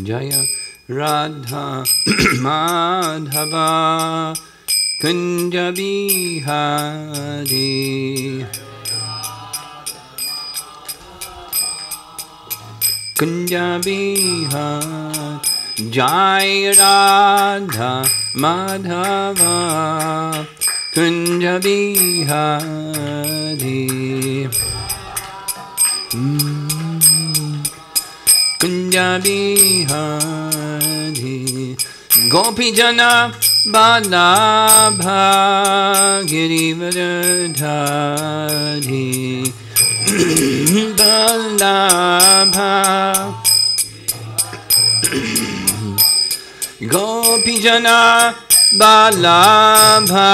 Jaya Radha Madhava Kunja Bihari Kunja Bihari Jaya Radha Madhava Kunja Bihari Kunja Bihari Gopi Jana Balabha Girivardhari Balabha Gopi Jana Balabha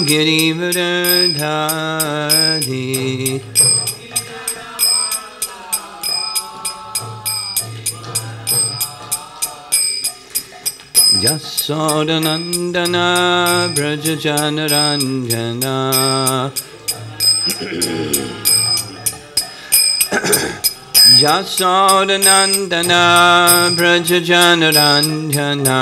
Girivardhari Yasodanandana Brajajanaranjana Yasodanandana Brajajanaranjana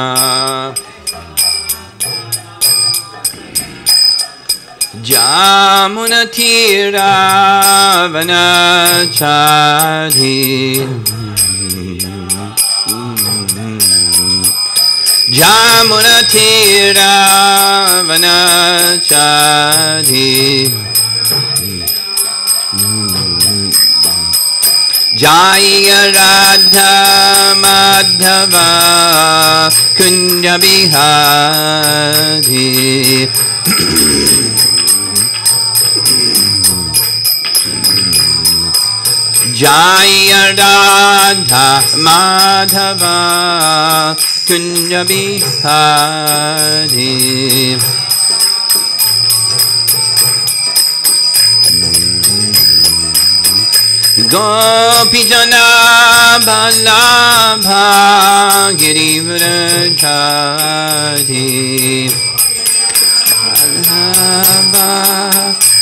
Jamunatira Vanachari Jamunatira Vanachari Jaya Radha Madhava Kunja Bihari Jaya Radha Madhava Kunja Bihari Gopi Jana Balabha Girivardhari Balabha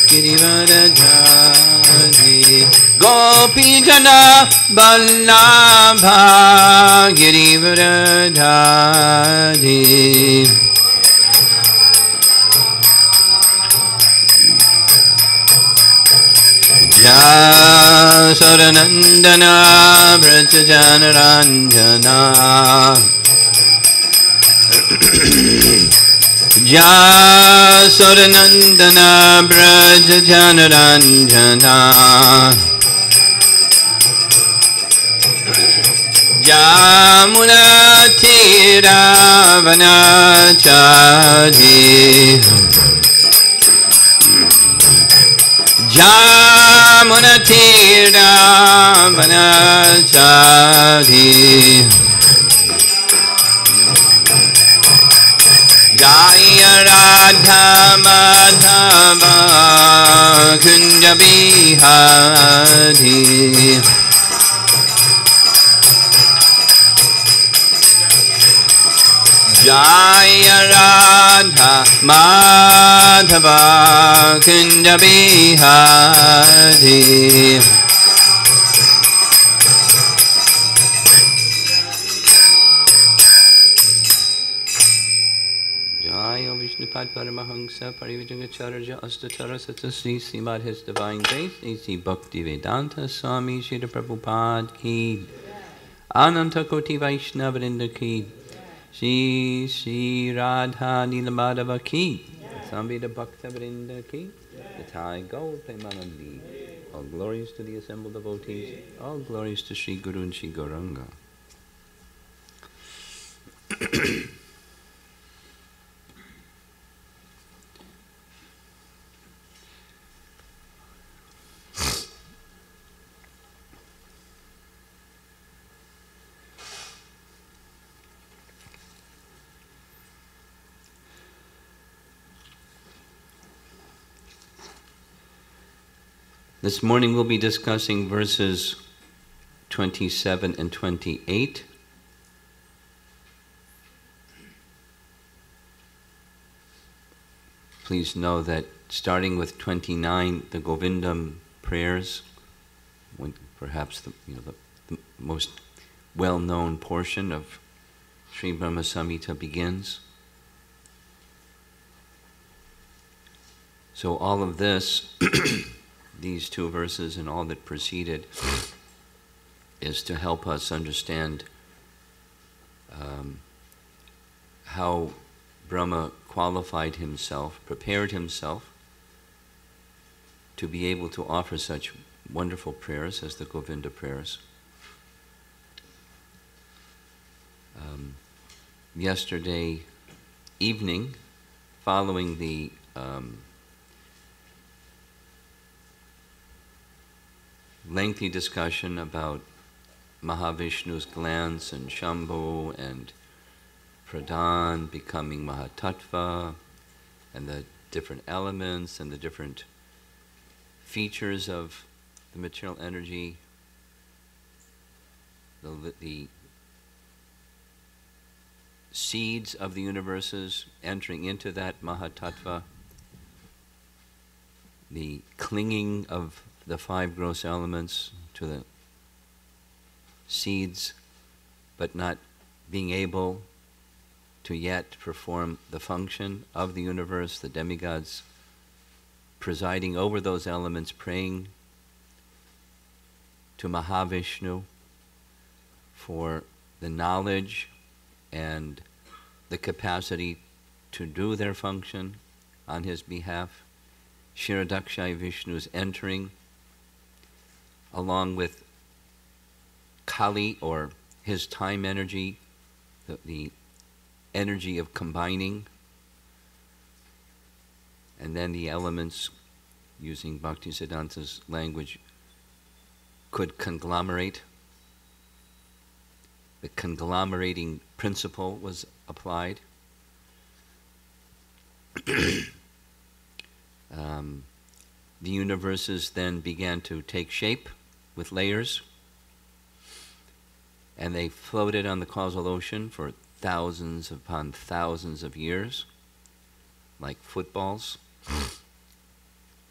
Girivardhari Gopi Jana Balabha Girivardhari Jasodanandana Brajajanaranjana Jasodanandana Brajajanaranjana Jamunatira Vanachari Jamunatira Vanachari Jaya Radha Madhava Kunja Bihari Jaya Radha Madhava Kunja Bihari Jaya Vishnupad Paramahamsa Parivijagacharya Astatara Satasri Srimad His Divine Grace A.C. Bhakti Vedanta Swami Srila Prabhupada Ki Ananta Koti Vaishnavarinda Ki Shri Shri Radha Nilamadava Ki Sambhita Bhakta Vrinda Ki Yathai Gaur Premanandi. All glories to the assembled devotees, all glories to Sri Guru and Sri Gauranga. This morning we'll be discussing verses 27 and 28. Please know that starting with 29, the Govindam prayers, perhaps the most well-known portion of Sri Brahma Samhita begins. So all of this, these two verses and all that preceded, is to help us understand how Brahma qualified himself, prepared himself to be able to offer such wonderful prayers as the Govinda prayers. Yesterday evening, following the lengthy discussion about Mahavishnu's glance and Shambhu and Pradhan becoming Mahatattva and the different elements and the different features of the material energy, the seeds of the universes entering into that Mahatattva, the clinging of the five gross elements to the seeds, but not being able to yet perform the function of the universe, the demigods presiding over those elements, praying to Mahavishnu for the knowledge and the capacity to do their function on his behalf. Kshirodakshai Vishnu's entering, along with Kali, or his time energy, the energy of combining, and then the elements, using Bhaktisiddhanta's language, could conglomerate. The conglomerating principle was applied. The universes then began to take shape with layers, and they floated on the causal ocean for thousands upon thousands of years, like footballs.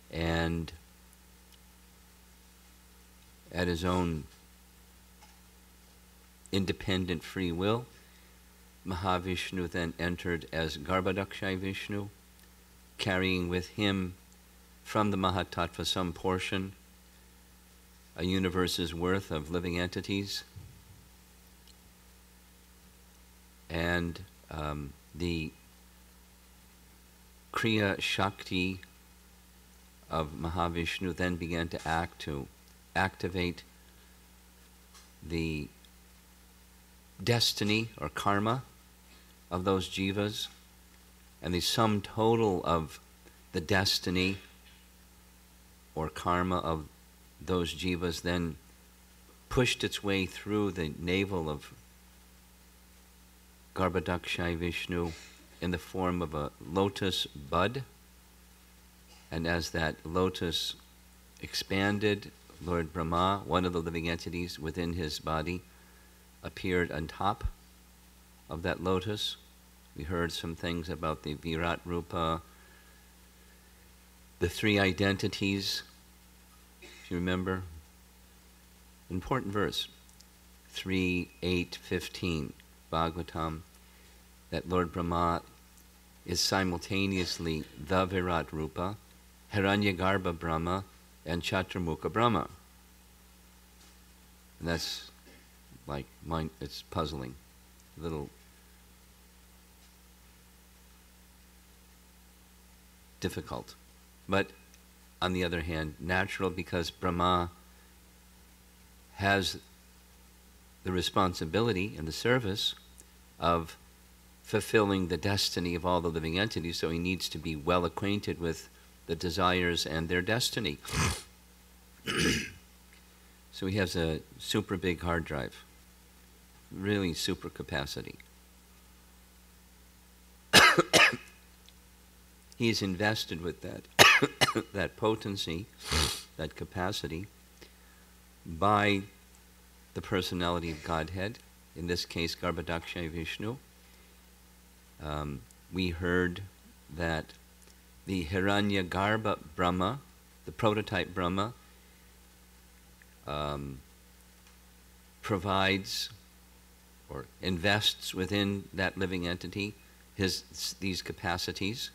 And at his own independent free will, Mahavishnu then entered as Garbhadakshay Vishnu, carrying with him from the Mahatattva some portion, a universe's worth of living entities, and the Kriya Shakti of Mahavishnu then began to act to activate the destiny or karma of those jivas, and the sum total of the destiny or karma of those jivas then pushed its way through the navel of Garbhadakshay Vishnu in the form of a lotus bud, and as that lotus expanded, Lord Brahma, one of the living entities within his body, appeared on top of that lotus. We heard some things about the Virat Rupa, the three identities, if you remember. Important verse, 3:8-15, Bhagavatam, that Lord Brahma is simultaneously the Virat Rupa, Hiranyagarbha Brahma, and Chaturmukha Brahma. And that's like mine, it's puzzling, a little difficult. But on the other hand, natural, because Brahma has the responsibility and the service of fulfilling the destiny of all the living entities, so he needs to be well acquainted with the desires and their destiny. So he has a super big hard drive, really super capacity. He's invested with that, that potency, that capacity, by the personality of Godhead, in this case Garbhodakshay Vishnu. We heard that the Hiranyagarbha Brahma, the prototype Brahma, provides or invests within that living entity these capacities.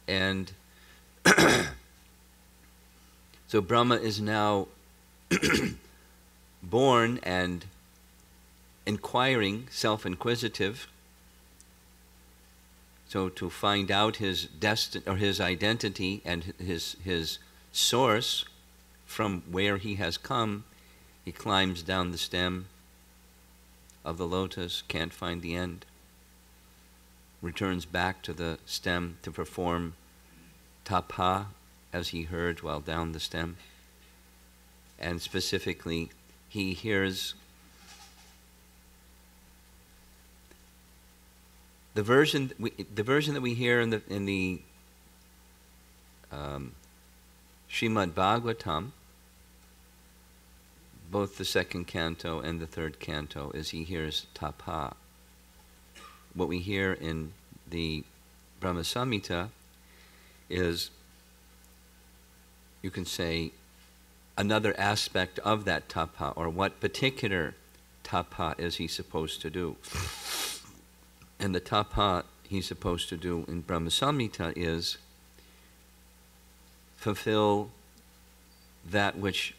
And so Brahma is now born and inquiring, self-inquisitive, so to find out his destiny or his identity and his source from where he has come. He climbs down the stem of the lotus, can't find the end, returns back to the stem to perform tapa, as he heard while down the stem. And specifically, he hears the version that we hear in the Srimad Bhagavatam, both the second canto and the third canto, is he hears tapa. What we hear in the Brahma Samhita is, you can say, another aspect of that tapa, or what particular tapa is he supposed to do. And the tapa he's supposed to do in Brahma Samhita is fulfill that which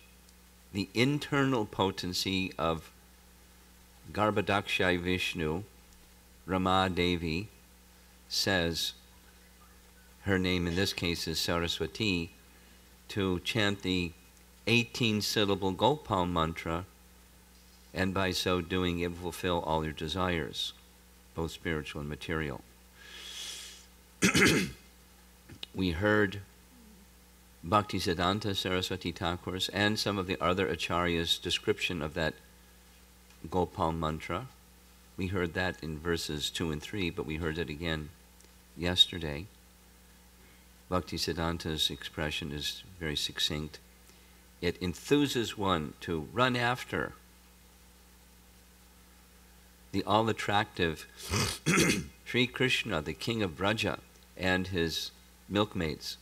the internal potency of Garbhodakshay Vishnu, Rama Devi, says, her name in this case is Saraswati, to chant the 18-syllable Gopal mantra, and by so doing it will fulfill all your desires, both spiritual and material. We heard Bhaktisiddhanta Saraswati Thakur's and some of the other acharyas' description of that Gopal mantra. We heard that in verses 2 and 3, but we heard it again yesterday. Bhaktisiddhanta's expression is very succinct. It enthuses one to run after the all-attractive Sri Krishna, the king of Braja, and his milkmaids.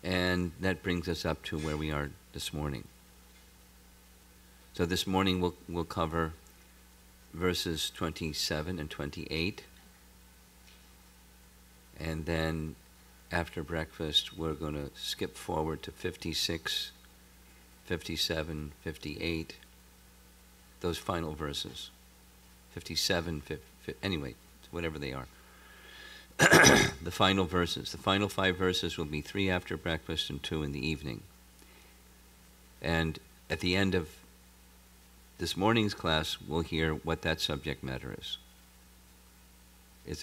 And that brings us up to where we are this morning. So this morning we'll cover verses 27 and 28. And then after breakfast, we're going to skip forward to 56, 57, 58, those final verses. 57, anyway, whatever they are. The final verses. The final 5 verses will be 3 after breakfast and 2 in the evening. And at the end of this morning's class, we'll hear what that subject matter is.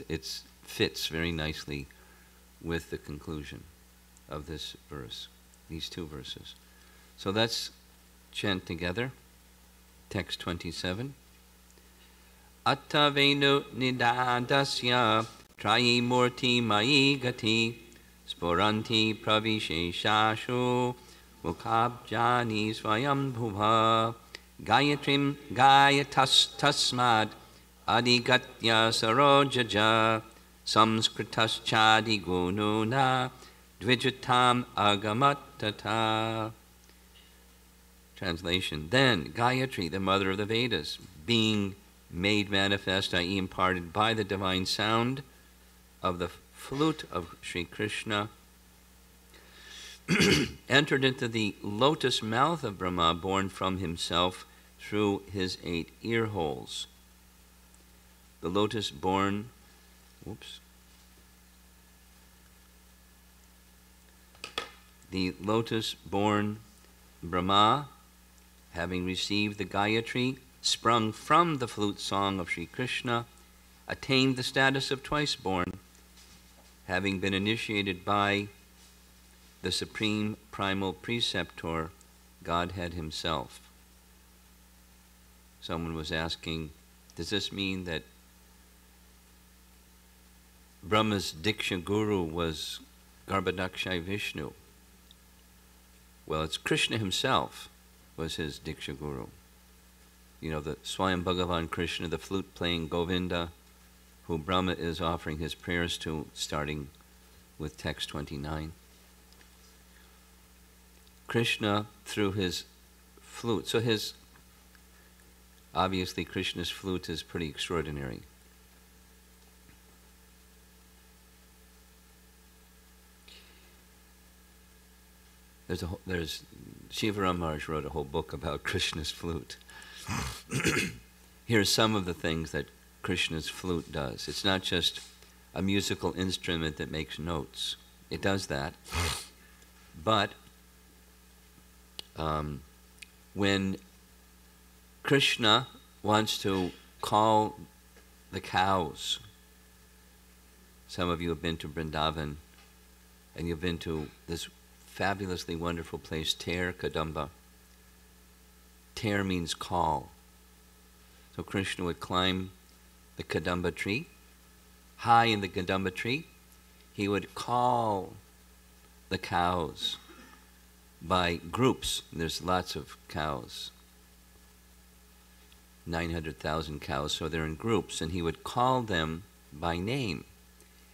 It fits very nicely with the conclusion of this verse, these 2 verses. So let's chant together. Text 27. Attavenu nidadasya trayi murti mai gati sporanti pravisheshashu mukhabjani swayam bhuva gayatrim gayatas tasmad adigatya sarojaja samskritas gununa dvijatam agamatata. Translation. Then Gayatri, the mother of the Vedas, being made manifest, i.e. imparted by the divine sound of the flute of Sri Krishna, entered into the lotus mouth of Brahma, born from himself through his 8 ear holes. The lotus born, the lotus-born Brahma, having received the Gayatri, sprung from the flute song of Sri Krishna, attained the status of twice-born, having been initiated by the supreme primal preceptor, Godhead himself. Someone was asking, does this mean that Brahma's Diksha Guru was Garbhodakshai Vishnu? Well, it's Krishna himself was his Diksha Guru. You know, the Swayam Bhagavan Krishna, the flute-playing Govinda, who Brahma is offering his prayers to, starting with text 29. Krishna, through his flute, so obviously Krishna's flute is pretty extraordinary. Shiva Ramaraj wrote a whole book about Krishna's flute. Here's some of the things that Krishna's flute does. It's not just a musical instrument that makes notes. It does that. But when Krishna wants to call the cows, some of you have been to Vrindavan, and you've been to this fabulously wonderful place, Ter Kadamba. Ter means call. So Krishna would climb the Kadamba tree. High in the Kadamba tree, he would call the cows by groups. There's lots of cows, 900,000 cows, so they're in groups, and he would call them by name.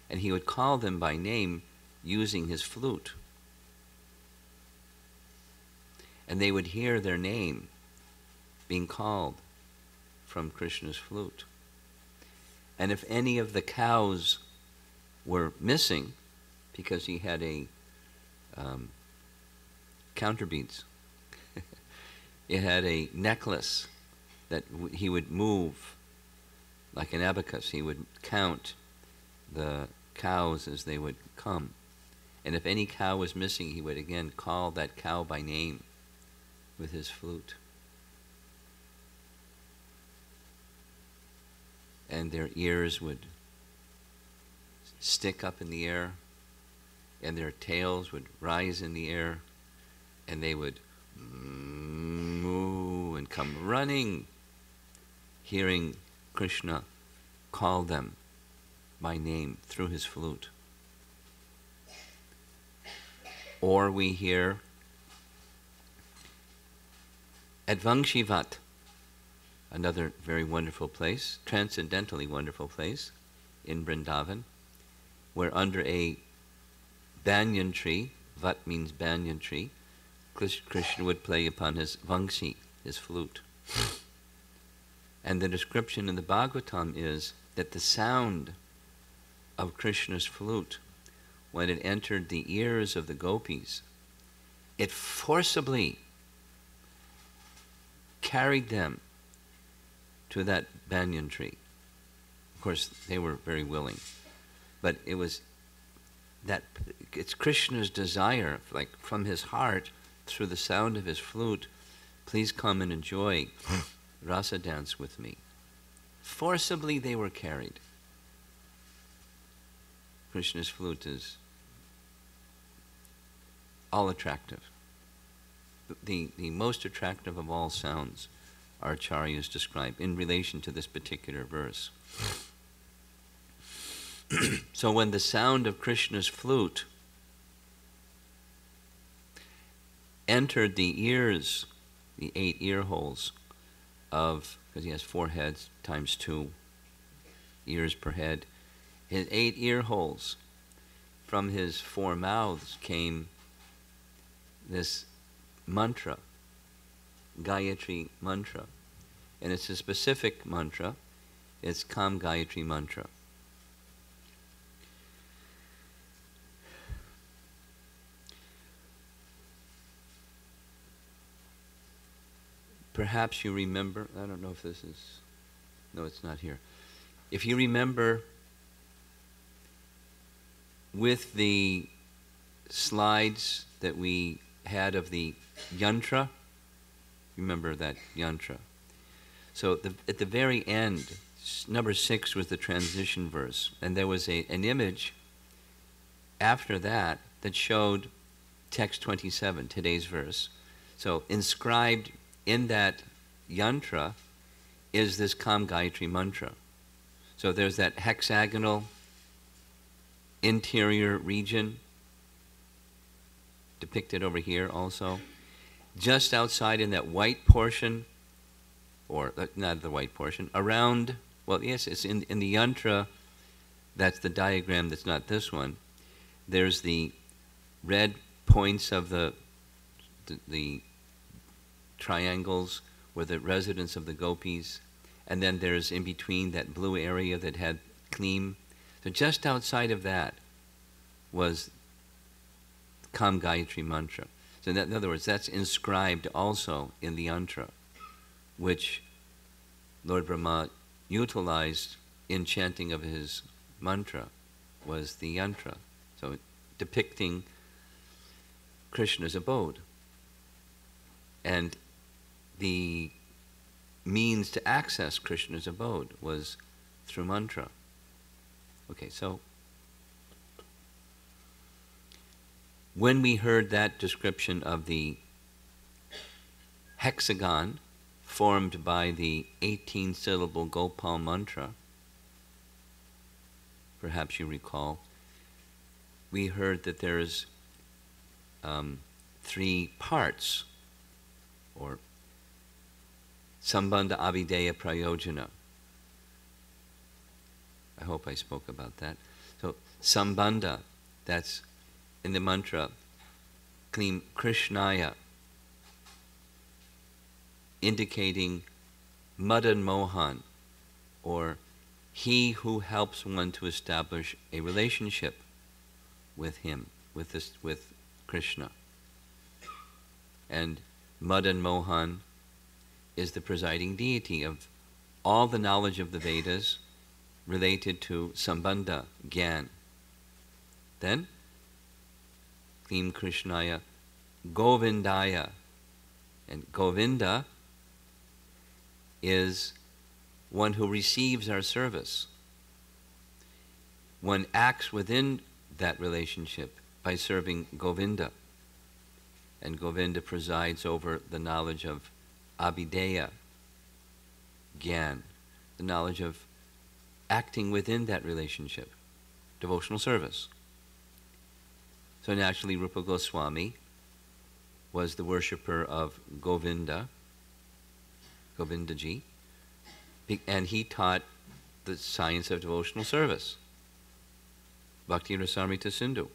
And he would call them by name using his flute. And they would hear their name being called from Krishna's flute. And if any of the cows were missing, because he had a counterbeats, it had a necklace that he would move like an abacus. He would count the cows as they would come. And if any cow was missing, he would again call that cow by name with his flute. And their ears would stick up in the air, and their tails would rise in the air, and they would moo and come running, hearing Krishna call them by name through his flute. Or we hear at Vangshivat, another very wonderful place, transcendentally wonderful place in Vrindavan, where under a banyan tree, Vat means banyan tree, Krishna would play upon his Vangshi, his flute. And the description in the Bhagavatam is that the sound of Krishna's flute, when it entered the ears of the gopis, it forcibly carried them to that banyan tree. Of course, they were very willing, but it was that it's Krishna's desire, like from his heart, through the sound of his flute, please come and enjoy rasa dance with me. Forcibly they were carried. Krishna's flute is all attractive. The most attractive of all sounds, our acharyas describe in relation to this particular verse. So when the sound of Krishna's flute entered the ears, the 8 ear holes of, because he has 4 heads times 2 ears per head, his 8 ear holes, from his 4 mouths came this mantra, Gayatri mantra. And it's a specific mantra. It's Kam Gayatri mantra. Perhaps you remember, I don't know if this is, no, it's not here. If you remember with the slides that we had of the yantra. Remember that yantra. So at the very end, number 6 was the transition verse, and there was an image after that that showed text 27, today's verse. So inscribed in that yantra is this Kam Gayatri mantra. So there's that hexagonal interior region depicted over here also. Just outside in that white portion, or not the white portion, around, well, yes, it's in the yantra, that's the diagram that's not this one. There's the red points of the triangles were the residence of the gopis, and then there's in between that blue area that had Kleem. So just outside of that was Kam Gayatri mantra. So in other words, that's inscribed also in the yantra, which Lord Brahma utilized in chanting of his mantra, was the yantra. So depicting Krishna's abode. And the means to access Krishna's abode was through mantra. Okay, so when we heard that description of the hexagon formed by the 18-syllable Gopal mantra, perhaps you recall, we heard that there's 3 parts, or Sambandha, Abhideya, Prayojana. I hope I spoke about that. So Sambandha, that's in the mantra, Kleem Krishnaya, indicating Madan Mohan, or he who helps one to establish a relationship with him, with Krishna. And Madan Mohan is the presiding deity of all the knowledge of the Vedas related to Sambandha, Gyan. Then, Kleem Krishnaya, Govindaya. And Govinda is one who receives our service. One acts within that relationship by serving Govinda. And Govinda presides over the knowledge of Abhideya, Gyan, the knowledge of acting within that relationship, devotional service. So naturally, Rupa Goswami was the worshipper of Govinda, Govindaji, and he taught the science of devotional service. Bhakti Rasamrita Sindhu,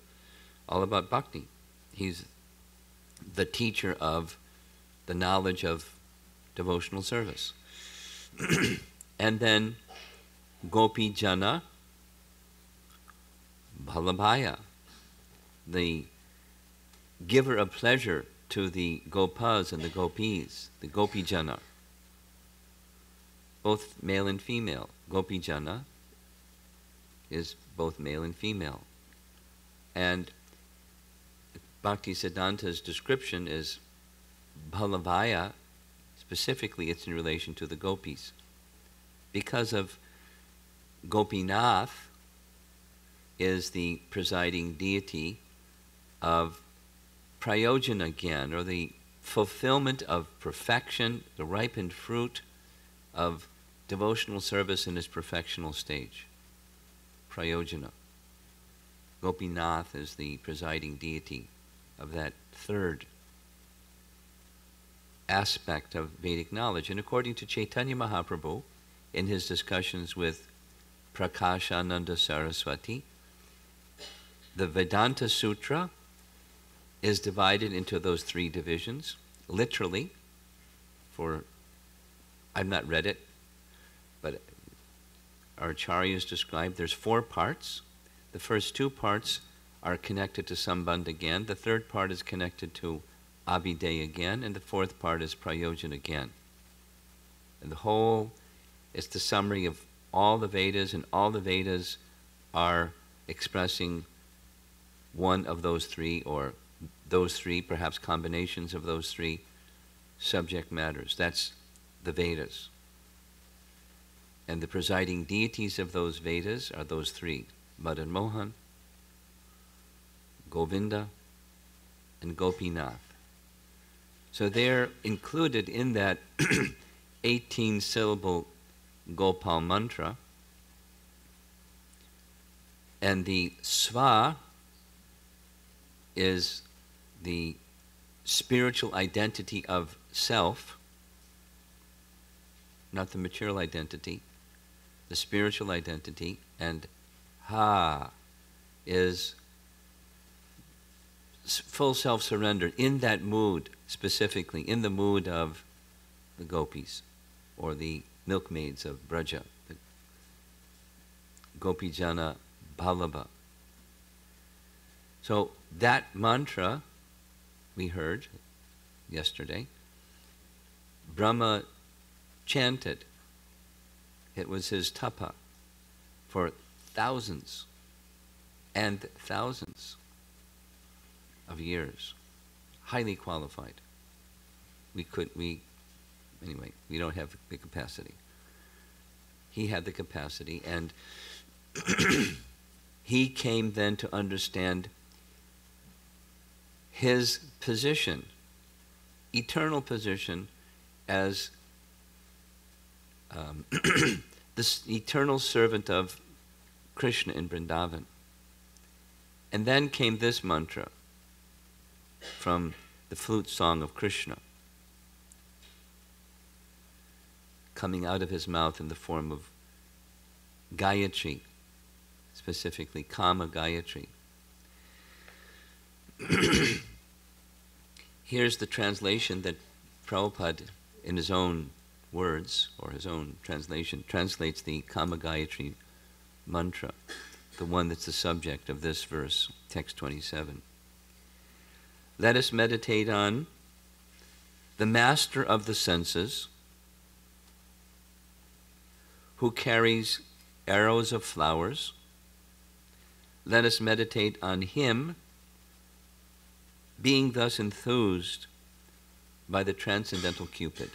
all about bhakti. He's the teacher of the knowledge of devotional service. And then Gopi Jana Bhalabhaya, the giver of pleasure to the Gopas and the Gopis, the Gopi Jana, both male and female. Gopi Jana is both male and female. And Bhakti Siddhanta's description is Bhalavaya, specifically it's in relation to the gopis. Because of Gopinath is the presiding deity of Prayojana Gyan, or the fulfillment of perfection, the ripened fruit of devotional service in its perfectional stage. Prayojana. Gopinath is the presiding deity of that third aspect of Vedic knowledge. And according to Chaitanya Mahaprabhu, in his discussions with Prakashananda Saraswati, the Vedanta Sutra is divided into those 3 divisions, literally, I've not read it, but our acharyas described there's 4 parts. The first 2 parts are connected to Sambandha Gyan. The third part is connected to Abhideya Gyan, and the fourth part is Prayojana Gyan. And the whole is the summary of all the Vedas, and all the Vedas are expressing one of those three, or those three, perhaps combinations of those three subject matters. That's the Vedas. And the presiding deities of those Vedas are those three: Madan Mohan, Govinda, and Gopinath. So they're included in that 18-syllable Gopal mantra. And the Sva is the spiritual identity of self, not the material identity, the spiritual identity, and Ha is full self-surrender in that mood, specifically in the mood of the gopis or the milkmaids of Braja, the Gopijana Ballabha. So that mantra we heard yesterday, Brahma chanted. It was his tapa for thousands and thousands of years. Highly qualified. Anyway, we don't have the capacity. He had the capacity, and he came then to understand his position, eternal position, as this eternal servant of Krishna in Vrindavan. And then came this mantra from the flute song of Krishna, coming out of his mouth in the form of Gayatri, specifically Kama Gayatri. Here's the translation that Prabhupada, in his own words, or his own translation, translates the Kama Gayatri mantra, the one that's the subject of this verse, text 27. Let us meditate on the master of the senses, who carries arrows of flowers. Let us meditate on him, being thus enthused by the transcendental Cupid.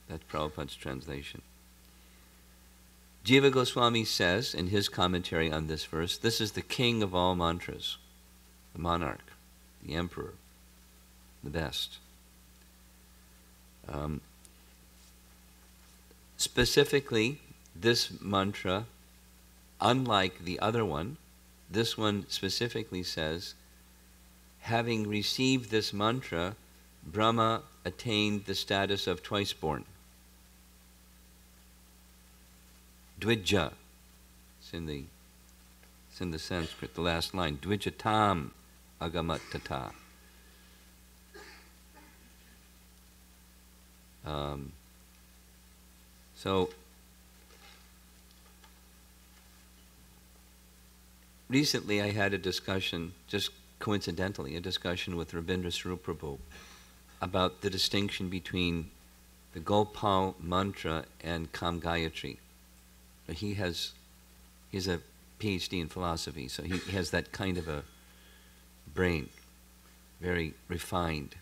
That's Prabhupada's translation. Jiva Goswami says in his commentary on this verse, this is the king of all mantras, the monarch, the emperor, the best. Specifically, this mantra, unlike the other one, this one specifically says, having received this mantra, Brahma attained the status of twice born. Dvija. It's in the Sanskrit, the last line. Dvijatam agamat tata. So recently I had a discussion, just coincidentally, a discussion with Rabindra Swarup Prabhu about the distinction between the Gopal mantra and Kam Gayatri. He's a PhD in philosophy, so he has that kind of a brain, very refined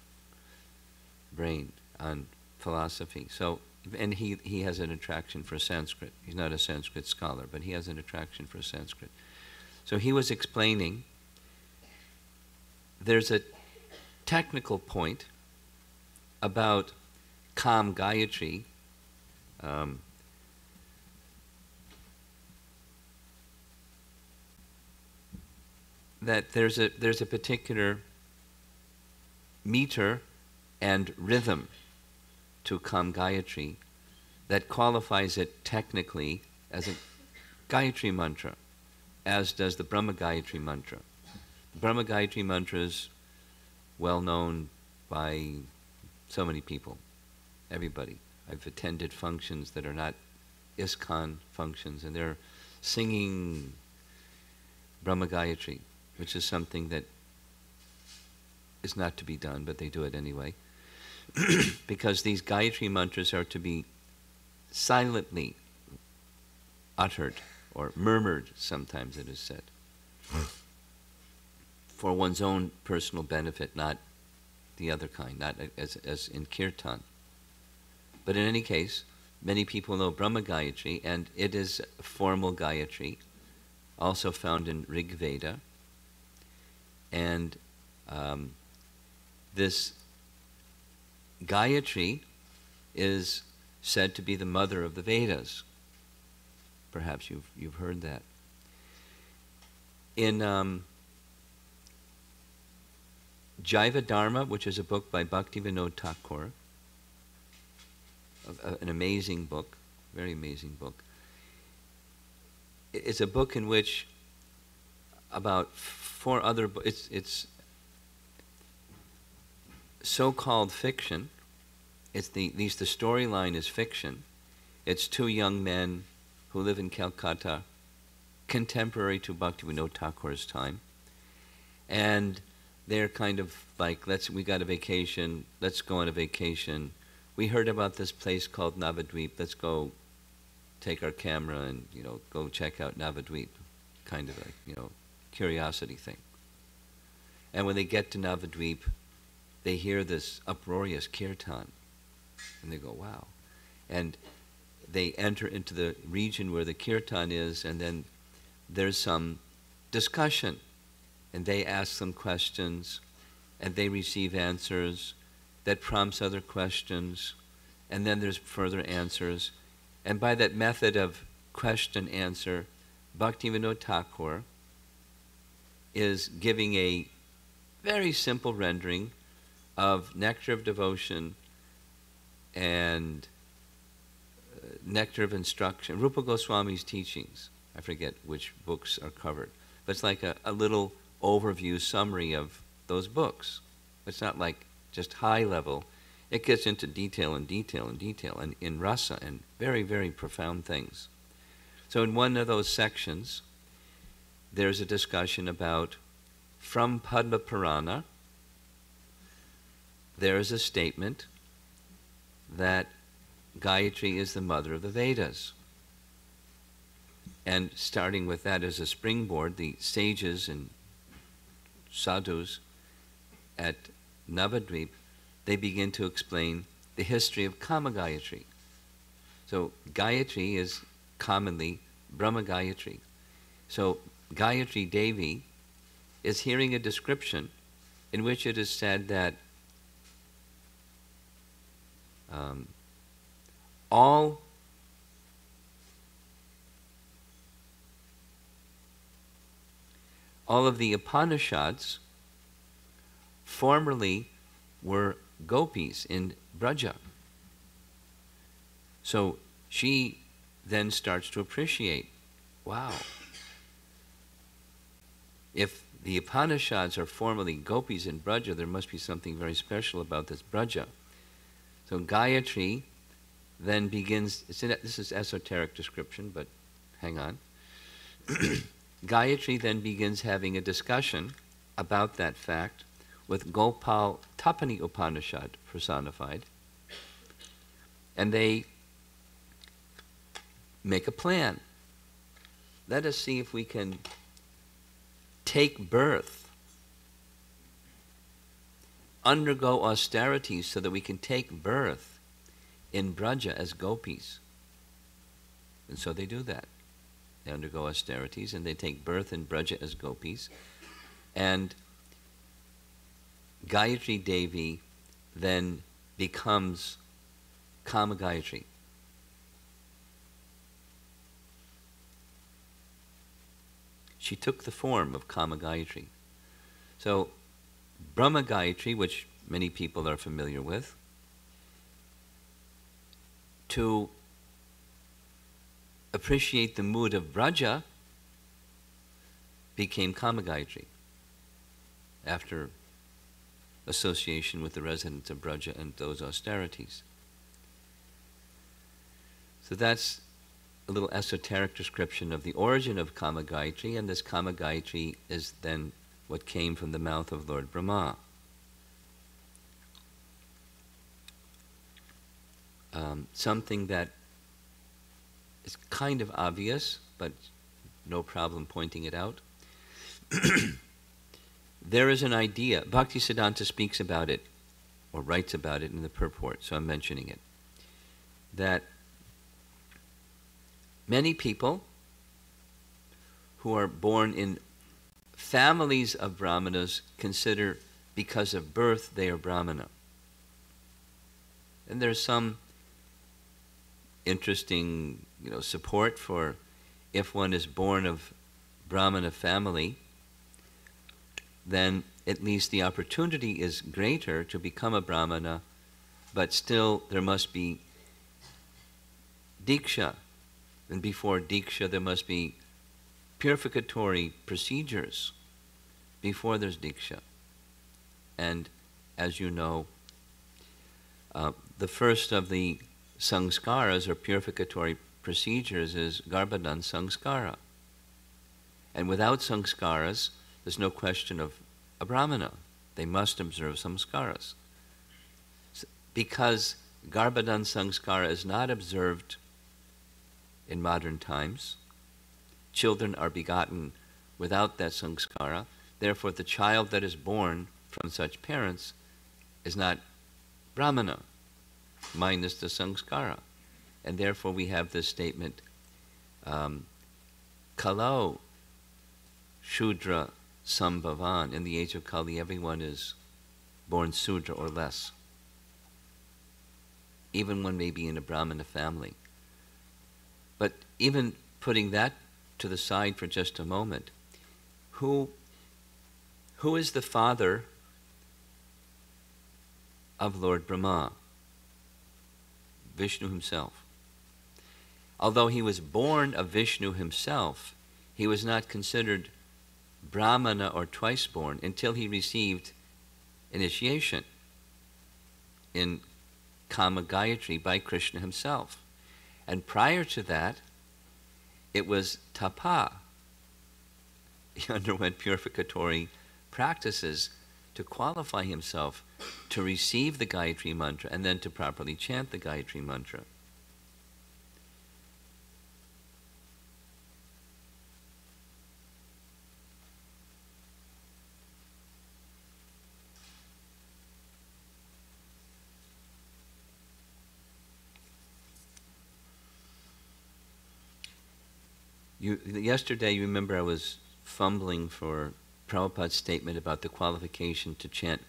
brain on philosophy. So, and he has an attraction for Sanskrit. He's not a Sanskrit scholar, but he has an attraction for Sanskrit. So he was explaining there's a technical point about Kam Gayatri, that there's a particular meter and rhythm to Kam Gayatri that qualifies it technically as a Gayatri mantra, as does the Brahma Gayatri mantra. The Brahma Gayatri mantra is well known by so many people, everybody. I've attended functions that are not ISKCON functions, and they're singing Brahma Gayatri, which is something that is not to be done, but they do it anyway. Because these Gayatri mantras are to be silently uttered or murmured, sometimes it is said, for one's own personal benefit, not the other kind, not as in kirtan. But in any case, many people know Brahma Gayatri, and it is formal Gayatri, also found in Rig Veda. And this Gayatri is said to be the mother of the Vedas. Perhaps you've heard that. In Jaiva Dharma, which is a book by Bhaktivinoda Thakur, an amazing book, very amazing book. It's a book in which about 4 other books, it's so-called fiction. It's at least the storyline is fiction. It's 2 young men who live in Calcutta, contemporary to Bhaktivinoda Thakur's time, and they're kind of like, we got a vacation, let's go on a vacation. We heard about this place called Navadvip, let's go take our camera and, go check out Navadvip, kind of a, curiosity thing. And when they get to Navadvip, they hear this uproarious kirtan, and they go, wow. And they enter into the region where the kirtan is, and then there's some discussion, and they ask some questions, and they receive answers that prompts other questions, and then there's further answers. And by that method of question-answer, Bhaktivinoda Thakur is giving a very simple rendering of Nectar of Devotion and Nectar of Instruction, Rupa Goswami's teachings. I forget which books are covered. But it's like a little overview summary of those books. It's not like just high level. It gets into detail and detail and detail and in rasa and very, very profound things. So in one of those sections, there's a discussion about, from Padma Purana, there is a statement that Gayatri is the mother of the Vedas. And starting with that as a springboard, the sages and sadhus at Navadvip, they begin to explain the history of Kama Gayatri. So Gayatri is commonly Brahma Gayatri. So Gayatri Devi is hearing a description in which it is said that all of the Upanishads formerly were gopis in Braja. So she then starts to appreciate, wow, if the Upanishads are formerly gopis in Braja, there must be something very special about this Braja. So Gayatri then begins, this is esoteric description, but hang on. Gayatri then begins having a discussion about that fact with Gopal Tapani Upanishad personified, and they make a plan. Let us see if we can take birth, undergo austerities so that we can take birth in Braja as gopis. And so they do that. They undergo austerities and they take birth in Braja as gopis. And Gayatri Devi then becomes Kama Gayatri. She took the form of Kama Gayatri. So Brahma Gayatri, which many people are familiar with, to appreciate the mood of Braja, became Kama Gayatri after association with the residents of Braja and those austerities. So that's a little esoteric description of the origin of Kama Gayatri, and this Kama Gayatri is then what came from the mouth of Lord Brahma. Something that is kind of obvious, but no problem pointing it out. There is an idea, Bhaktisiddhanta speaks about it, or writes about it in the purport, so I'm mentioning it, that many people who are born in families of Brahmanas consider because of birth they are Brahmana. And there's some interesting, support for if one is born of Brahmana family, then at least the opportunity is greater to become a Brahmana, but still there must be Diksha. And before Diksha there must be purificatory procedures before there's Diksha. And as you know, the first of the sanskaras or purificatory procedures is Garbhadan Sanskara. And without sanskaras, there's no question of a Brahmana. They must observe samskaras. Because Garbhadan Sanskara is not observed in modern times, children are begotten without that sanskara, therefore the child that is born from such parents is not Brahmana, minus the sanskara. And therefore we have this statement, Kalau Shudra Sambhavan. In the age of Kali, everyone is born Sudra or less, even one may be in a Brahmana family. But even putting that to the side for just a moment, who is the father of Lord Brahma? Vishnu himself. Although he was born of Vishnu himself, he was not considered Brahmana or twice born until he received initiation in Kama Gayatri by Krishna himself. And prior to that, it was tapa. He underwent purificatory practices to qualify himself to receive the Gayatri mantra and then to properly chant the Gayatri mantra. Yesterday, you remember I was fumbling for Prabhupada's statement about the qualification to chant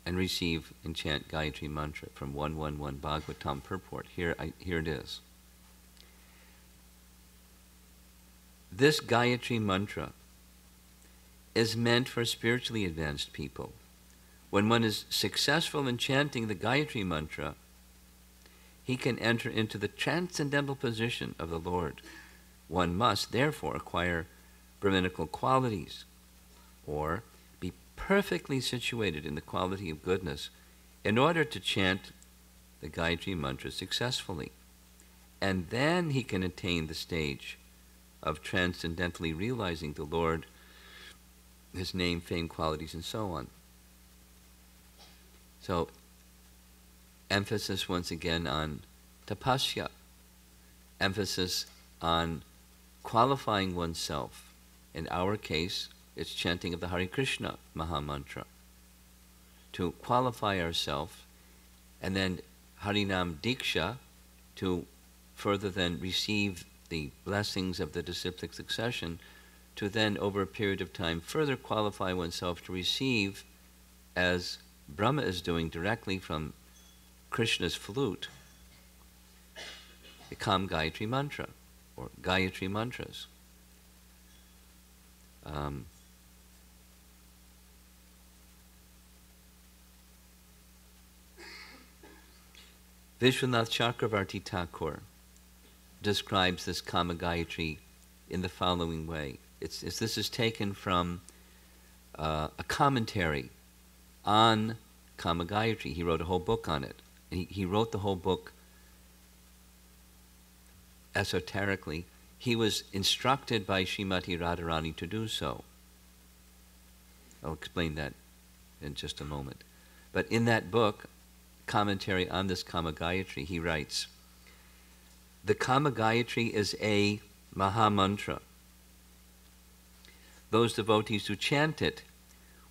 and receive and chant Gayatri Mantra from 111 Bhagavatam purport. Here it is. This Gayatri Mantra is meant for spiritually advanced people. When one is successful in chanting the Gayatri Mantra, he can enter into the transcendental position of the Lord. One must, therefore, acquire Brahminical qualities, or be perfectly situated in the quality of goodness in order to chant the Gayatri Mantra successfully. And then he can attain the stage of transcendentally realizing the Lord, His name, fame, qualities, and so on. So, emphasis once again on tapasya, emphasis on qualifying oneself. In our case, it's chanting of the Hare Krishna Maha Mantra. To qualify ourselves, and then Harinam Diksha, to further then receive the blessings of the disciplic succession, to then over a period of time further qualify oneself to receive, as Brahma is doing directly from Krishna's flute, the Kam Gayatri Mantra, or Gayatri Mantras. Vishwanath Chakravarti Thakur describes this Kama Gayatri in the following way. This is taken from a commentary on Kama Gayatri. He wrote a whole book on it. He wrote the whole book esoterically. He was instructed by Srimati Radharani to do so. I'll explain that in just a moment. But in that book, commentary on this Kama Gayatri, he writes, the Kama Gayatri is a Maha Mantra those devotees who chant it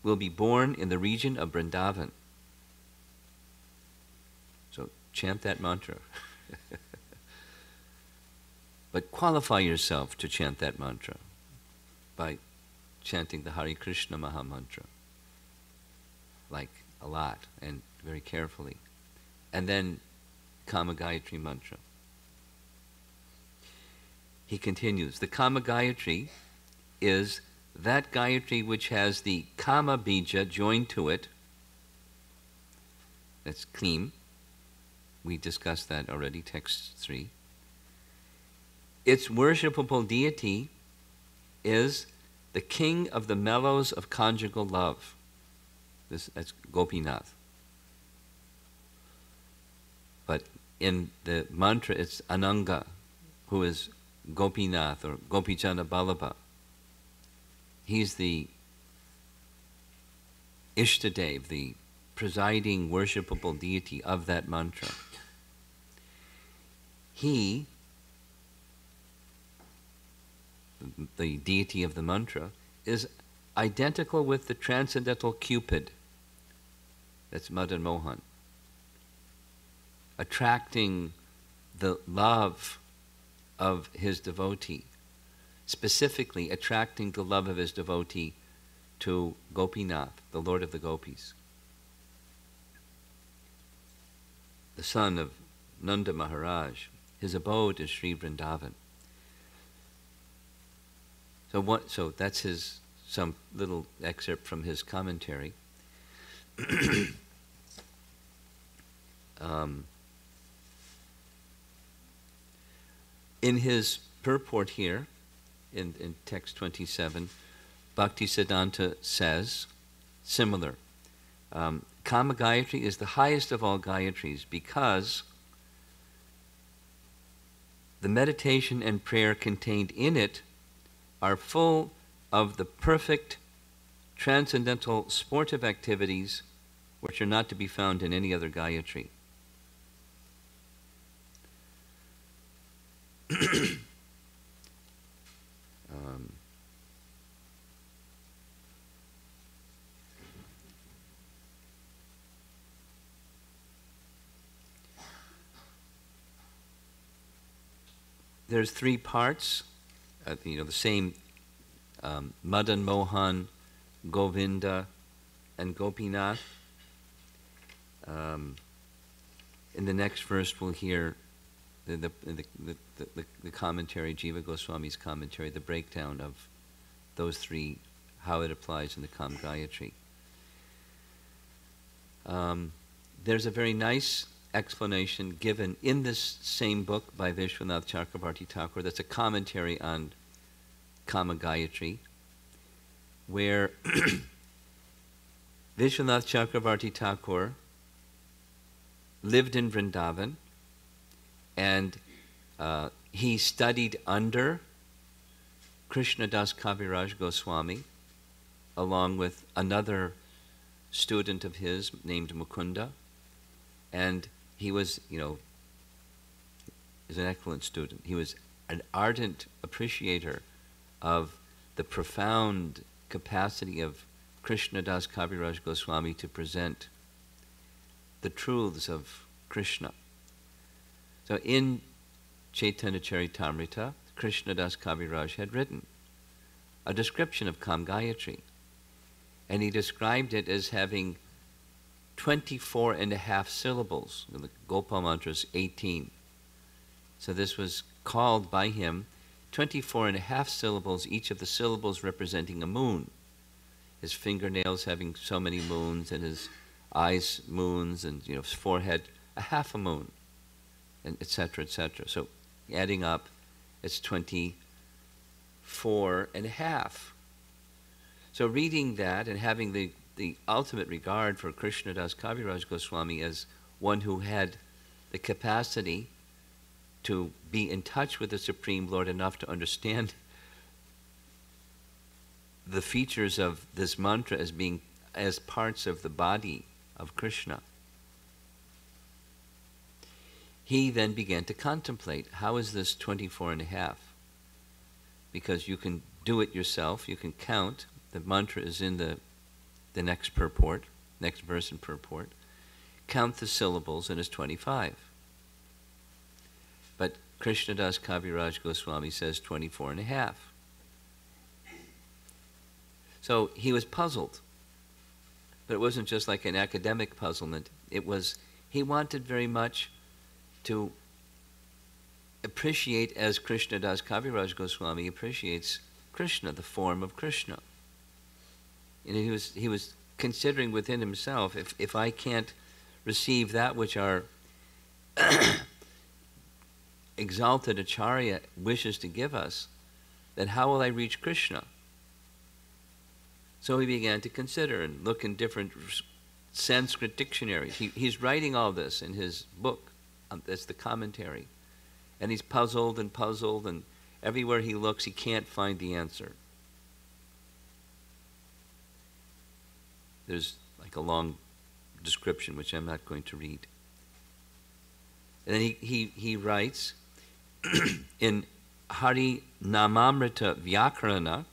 will be born in the region of Vrindavan. So chant that mantra. But qualify yourself to chant that mantra by chanting the Hare Krishna Maha Mantra, like a lot and very carefully. And then Kama Gayatri mantra. He continues, the Kama Gayatri is that Gayatri which has the Kama Bija joined to it. That's Kleem. We discussed that already, text 3. Its worshipable deity is the king of the mellows of conjugal love. That's Gopinath. But in the mantra, it's Ananga, who is Gopinath or Gopijana Ballabha. He's the Ishtadev, the presiding worshipable deity of that mantra. He, the deity of the mantra, is identical with the transcendental Cupid. That's Madan Mohan. Attracting the love of his devotee, specifically attracting the love of his devotee to Gopinath, the Lord of the Gopis, the son of Nanda Maharaj. His abode is Sri Vrindavan. So that's some little excerpt from his commentary. In his purport here, in text 27, Bhaktisiddhanta says, similar, Kama Gayatri is the highest of all Gayatris because the meditation and prayer contained in it are full of the perfect transcendental sportive activities which are not to be found in any other Gayatri. There's 3 parts, the same Madan Mohan, Govinda, and Gopinath. In the next verse, we'll hear the commentary, Jiva Goswami's commentary, the breakdown of those 3, how it applies in the Kama Gayatri. There's a very nice explanation given in this same book by Vishwanath Chakrabarti Thakur. That's a commentary on Kama Gayatri, where Vishwanath Chakrabarti Thakur lived in Vrindavan, and he studied under Krishnadas Kaviraj Goswami, along with another student of his named Mukunda, and he was, is an excellent student. He was an ardent appreciator of the profound capacity of Krishnadas Kaviraj Goswami to present the truths of Krishna. So in Chaitanya Charitamrita, Krishnadas Kaviraj had written a description of Kama Gayatri, and he described it as having 24 and a half syllables. The Gopal mantra is 18. So this was called by him 24 and a half syllables, each of the syllables representing a moon. His fingernails having so many moons, and his eyes moons, and his forehead a half a moon, and etc., etc. So adding up, it's 24 and a half. So reading that and having the ultimate regard for Krishnadas Kaviraj Goswami as one who had the capacity to be in touch with the Supreme Lord enough to understand the features of this mantra as being as parts of the body of Krishna. He then began to contemplate, how is this 24 and a half? Because you can do it yourself. You can count. The mantra is in the next purport, next verse and purport. Count the syllables, and it's 25. But Krishnadas Kaviraj Goswami says 24 and a half. So he was puzzled. But it wasn't just like an academic puzzlement. It was, he wanted very much to appreciate, as Krishnadas Kaviraj Goswami appreciates Krishna, the form of Krishna. You know, he was considering within himself, if I can't receive that which our exalted Acharya wishes to give us, then how will I reach Krishna? So he began to consider and look in different Sanskrit dictionaries. He's writing all this in his book. That's the commentary. And he's puzzled, and everywhere he looks, he can't find the answer. There's like a long description, which I'm not going to read. And then he writes in Hari Namamrita Vyakarana,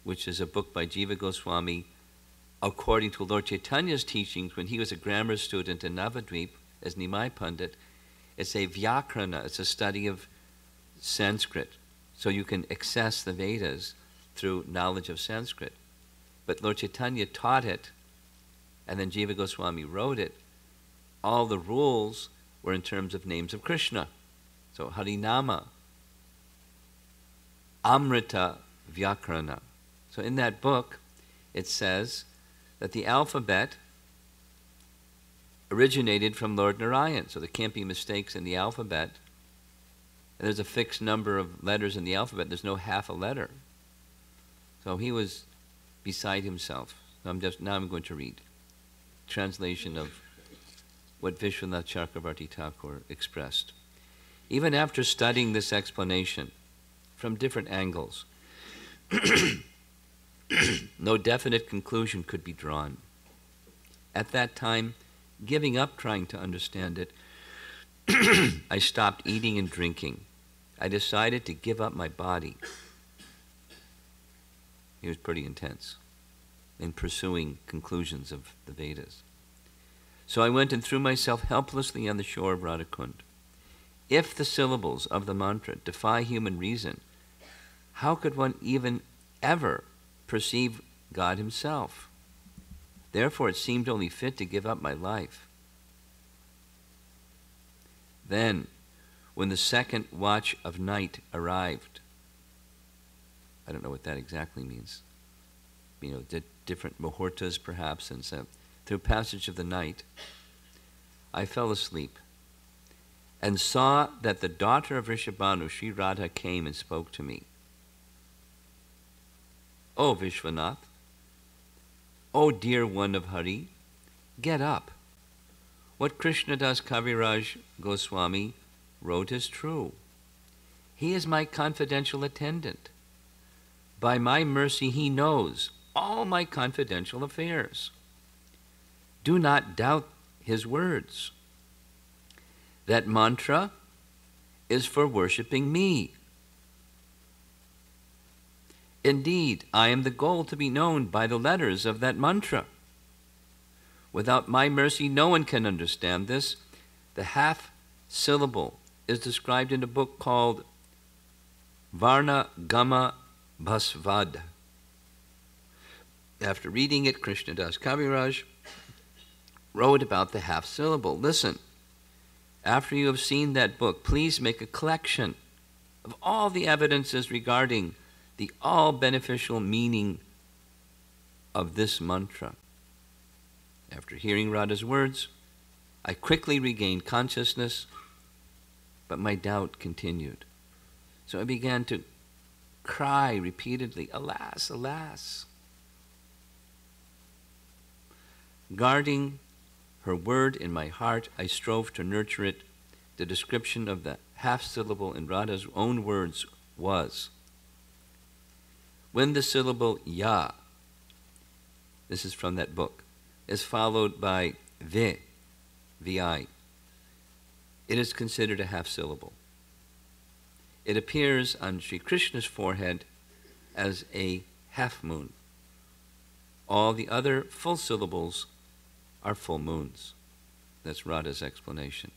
which is a book by Jiva Goswami, according to Lord Chaitanya's teachings when he was a grammar student in Navadvip as Nimai Pandit. It's a Vyakarana, it's a study of Sanskrit. So you can access the Vedas through knowledge of Sanskrit. But Lord Chaitanya taught it, and then Jiva Goswami wrote it. All the rules were in terms of names of Krishna. So Harinama, Amrita Vyakarana. So in that book, it says that the alphabet originated from Lord Narayan. So there can't be mistakes in the alphabet. And there's a fixed number of letters in the alphabet. There's no half a letter. So he was beside himself. Now I'm going to read translation of what Vishwanath Chakravarti Thakur expressed. Even after studying this explanation from different angles, no definite conclusion could be drawn. At that time, giving up trying to understand it, I stopped eating and drinking. I decided to give up my body. He was pretty intense in pursuing conclusions of the Vedas. So I went and threw myself helplessly on the shore of Radhakund. If the syllables of the mantra defy human reason, how could one even ever perceive God himself? Therefore, it seemed only fit to give up my life. Then, when the second watch of night arrived, I don't know what that exactly means. You know, different muhurtas perhaps, and so through passage of the night, I fell asleep and saw that the daughter of Rishabhanu, Sri Radha, came and spoke to me. "O Vishwanath, O dear one of Hari, get up. What Krishnadas Kaviraj Goswami wrote is true. He is my confidential attendant. By my mercy, he knows all my confidential affairs. Do not doubt his words. That mantra is for worshiping me. Indeed, I am the goal to be known by the letters of that mantra. Without my mercy, no one can understand this. The half syllable is described in a book called Varna Gama Bhasvad. After reading it, Krishnadas Kaviraj wrote about the half syllable. Listen, after you have seen that book, please make a collection of all the evidences regarding the all-beneficial meaning of this mantra. After hearing Radha's words, I quickly regained consciousness, but my doubt continued. So I began to cry repeatedly, alas, alas. Guarding her word in my heart, I strove to nurture it. The description of the half syllable in Radha's own words was, when the syllable ya, this is from that book, is followed by vi, vi, it is considered a half syllable. It appears on Sri Krishna's forehead as a half moon. All the other full syllables are full moons. That's Radha's explanation.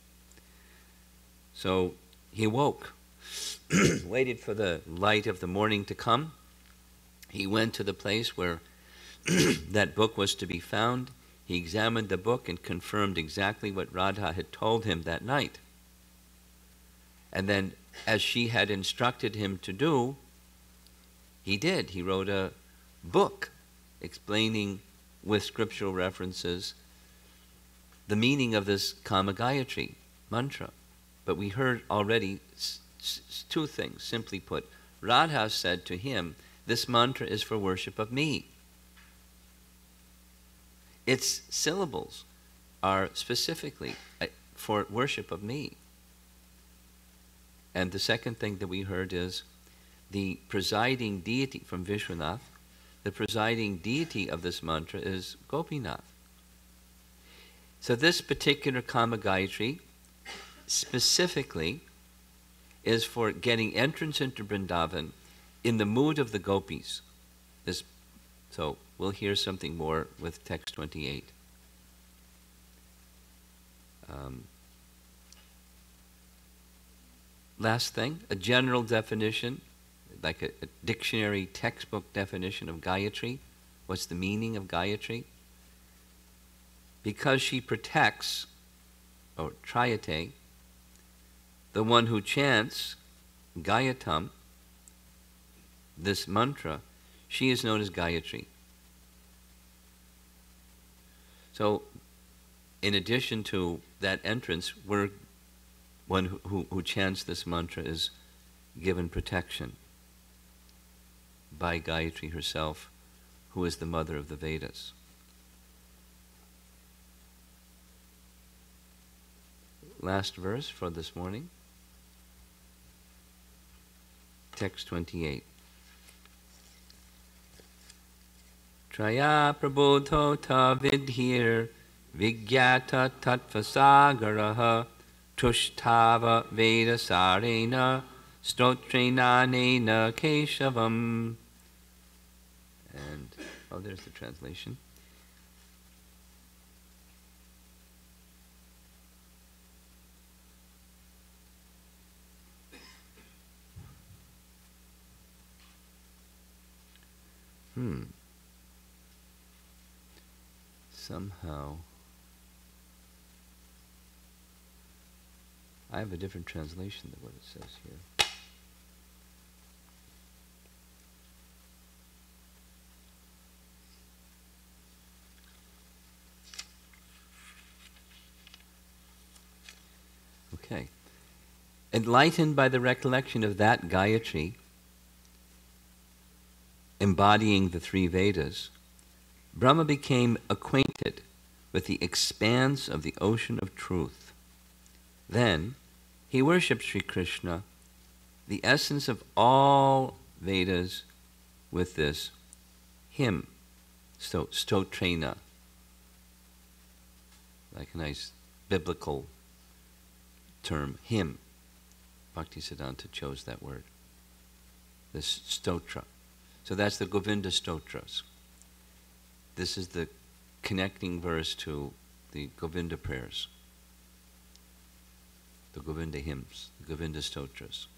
So he woke, waited for the light of the morning to come. He went to the place where that book was to be found. He examined the book and confirmed exactly what Radha had told him that night. And then, as she had instructed him to do, he did. He wrote a book explaining with scriptural references the meaning of this Kama Gayatri mantra. But we heard already two things. Simply put, Radha said to him, this mantra is for worship of me. Its syllables are specifically for worship of me. And the second thing that we heard is the presiding deity from Vishwanath, the presiding deity of this mantra is Gopinath. So this particular Kama Gayatri specifically is for getting entrance into Vrindavan in the mood of the gopis. So we'll hear something more with text 28. Last thing, a general definition, like a dictionary textbook definition of Gayatri. What's the meaning of Gayatri? Because she protects, or Trayate, the one who chants Gayatam, this mantra, she is known as Gayatri. So, in addition to that entrance, one who chants this mantra is given protection by Gayatri herself, who is the mother of the Vedas. Last verse for this morning, text 28. Traya prabodho ta vidhir vigyata tatvasagaraha tushtava vedasarena stotrenanena keshavam. And, there's the translation. Somehow, I have a different translation than what it says here. Okay. Enlightened by the recollection of that Gayatri, embodying the three Vedas, Brahma became acquainted with the expanse of the ocean of truth. Then he worshipped Sri Krishna, the essence of all Vedas, with this hymn, stotrena, like a nice biblical term, hymn. Bhaktisiddhanta chose that word, this stotra. So that's the Govinda stotras. This is the connecting verse to the Govinda prayers, the Govinda hymns, the Govinda stotras.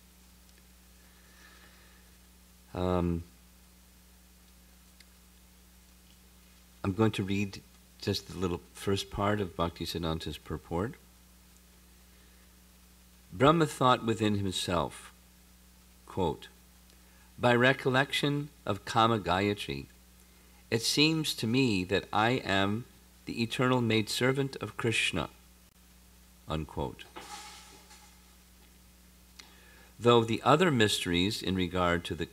I'm going to read just the little first part of Bhaktisiddhanta's purport. Brahma thought within himself, quote, by recollection of Kama Gayatri, it seems to me that I am the eternal maidservant of Krishna, unquote. Though the other mysteries in regard to the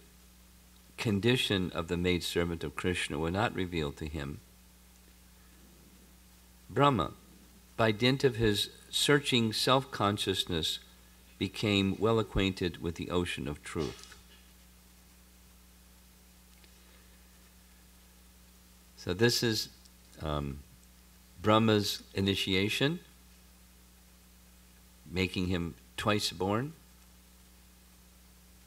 condition of the maidservant of Krishna were not revealed to him, Brahma, by dint of his searching self-consciousness, became well acquainted with the ocean of truth. So this is Brahma's initiation, making him twice born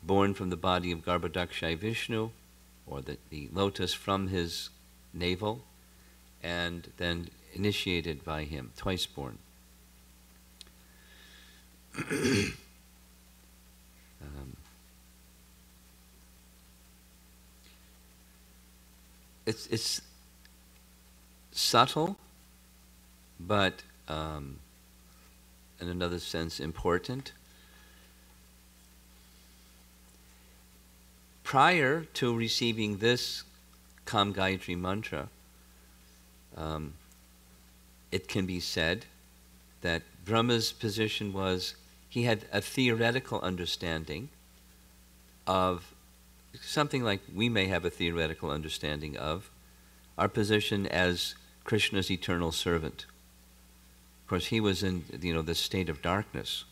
from the body of Garbhodakshai Vishnu, or the lotus from his navel, and then initiated by him, twice born. It's subtle, but in another sense important. Prior to receiving this Kam Gayatri mantra, it can be said that Brahma's position was he had a theoretical understanding of something like we may have a theoretical understanding of our position as Krishna's eternal servant. Of course, he was in this state of darkness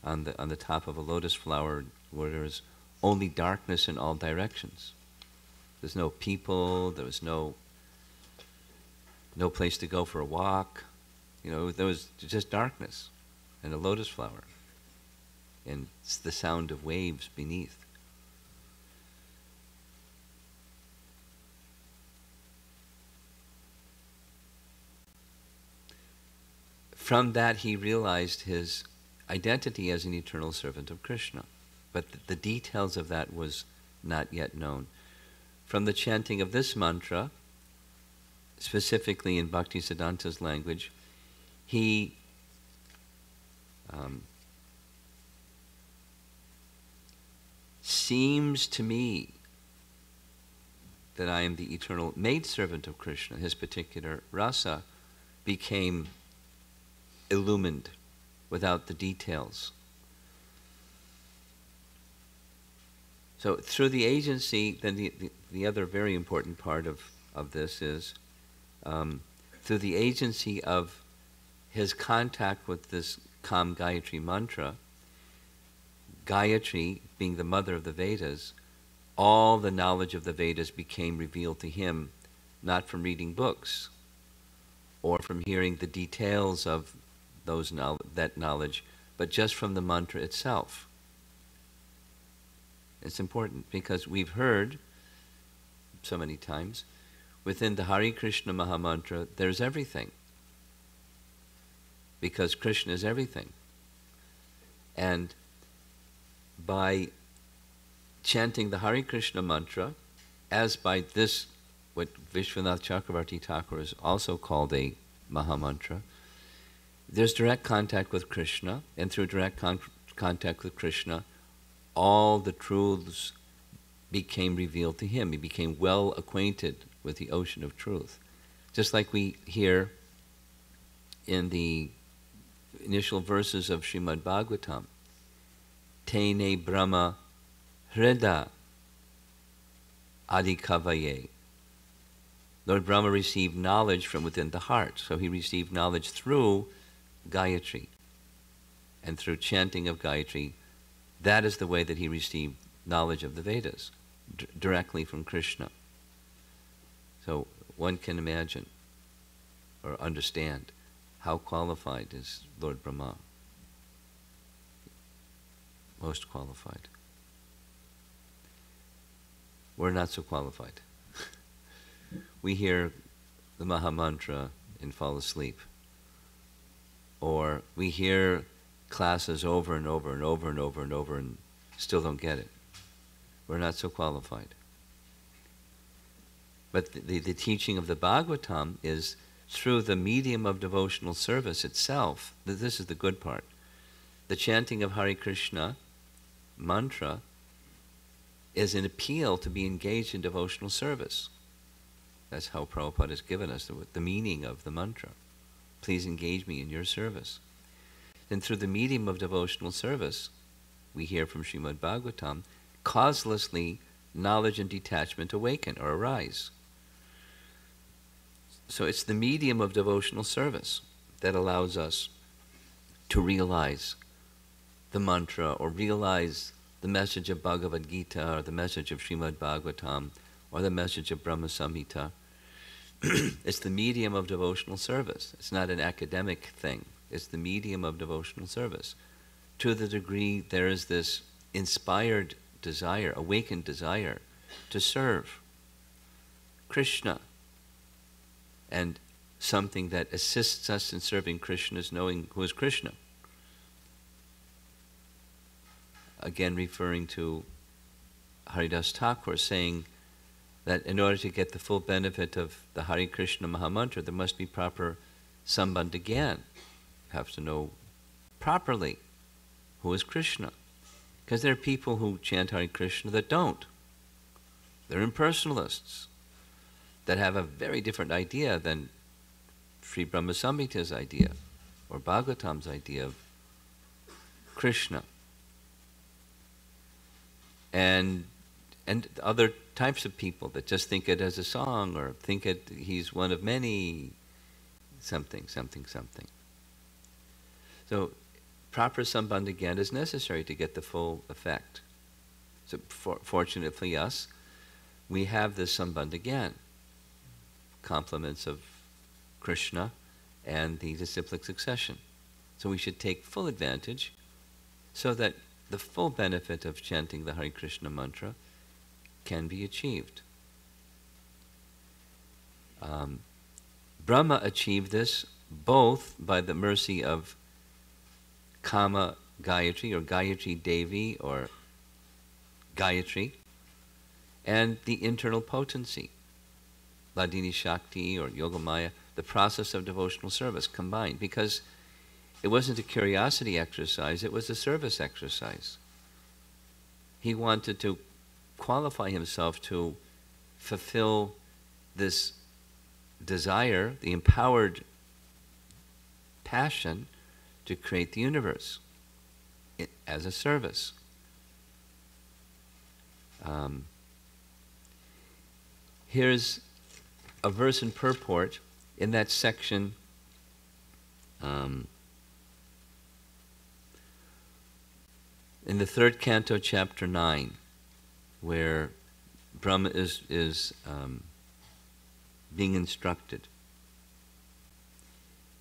on the top of a lotus flower where there is only darkness in all directions. There's no people, there was no place to go for a walk. There was just darkness and a lotus flower and the sound of waves beneath. From that, he realized his identity as an eternal servant of Krishna. But the details of that was not yet known. From the chanting of this mantra, specifically in Bhaktisiddhanta's language, he seems to me that I am the eternal maidservant of Krishna. His particular rasa became illumined without the details. So through the agency, then the other very important part of this is through the agency of his contact with this Kam Gayatri mantra, Gayatri being the mother of the Vedas, all the knowledge of the Vedas became revealed to him, not from reading books or from hearing the details of that knowledge, but just from the mantra itself. It's important because we've heard so many times within the Hare Krishna Mahamantra there's everything, because Krishna is everything. And by chanting the Hare Krishna mantra, as by this, what Vishwanath Chakravarti Thakur has also called a Mahamantra, there's direct contact with Krishna, and through direct contact with Krishna, all the truths became revealed to him. He became well acquainted with the ocean of truth. Just like we hear in the initial verses of Srimad Bhagavatam, Tene Brahma Hrida Adikavaye. Lord Brahma received knowledge from within the heart. So he received knowledge through Gayatri. And through chanting of Gayatri, that is the way that he received knowledge of the Vedas, directly from Krishna. So one can imagine or understand how qualified is Lord Brahma. Most qualified. We're not so qualified. We hear the Mahamantra and fall asleep. Or we hear classes over and over and over and over and over and still don't get it. We're not so qualified. But the teaching of the Bhagavatam is through the medium of devotional service itself. This is the good part. The chanting of Hare Krishna mantra is an appeal to be engaged in devotional service. That's how Prabhupada has given us the meaning of the mantra. Please engage me in your service. Then through the medium of devotional service, we hear from Srimad Bhagavatam, causelessly knowledge and detachment awaken or arise. So it's the medium of devotional service that allows us to realize the mantra or realize the message of Bhagavad Gita or the message of Srimad Bhagavatam or the message of Brahma Samhita. It's the medium of devotional service. It's not an academic thing. It's the medium of devotional service. To the degree there is this inspired desire, awakened desire to serve, Krishna. And something that assists us in serving Krishna is knowing who is Krishna. Again, referring to Haridas Thakur saying that in order to get the full benefit of the Hare Krishna Mahamantra, there must be proper sambandha gyan. You have to know properly who is Krishna. Because there are people who chant Hare Krishna that don't. They're impersonalists that have a very different idea than Sri Brahma Samhita's idea or Bhagavatam's idea of Krishna. And other types of people that just think it as a song or think it he's one of many something. So proper sambandha gyan is necessary to get the full effect. So fortunately for us, we have this sambandha gyan, complements of Krishna and the disciplic succession. So we should take full advantage so that the full benefit of chanting the Hare Krishna mantra can be achieved. Brahma achieved this both by the mercy of Kama Gayatri or Gayatri Devi or Gayatri and the internal potency, Ladini Shakti or Yogamaya, the process of devotional service combined, because it wasn't a curiosity exercise, it was a service exercise. He wanted to qualify himself to fulfill this desire, the empowered passion to create the universe as a service. Here's a verse in purport in that section in the 3rd canto, chapter 9, where Brahma is being instructed.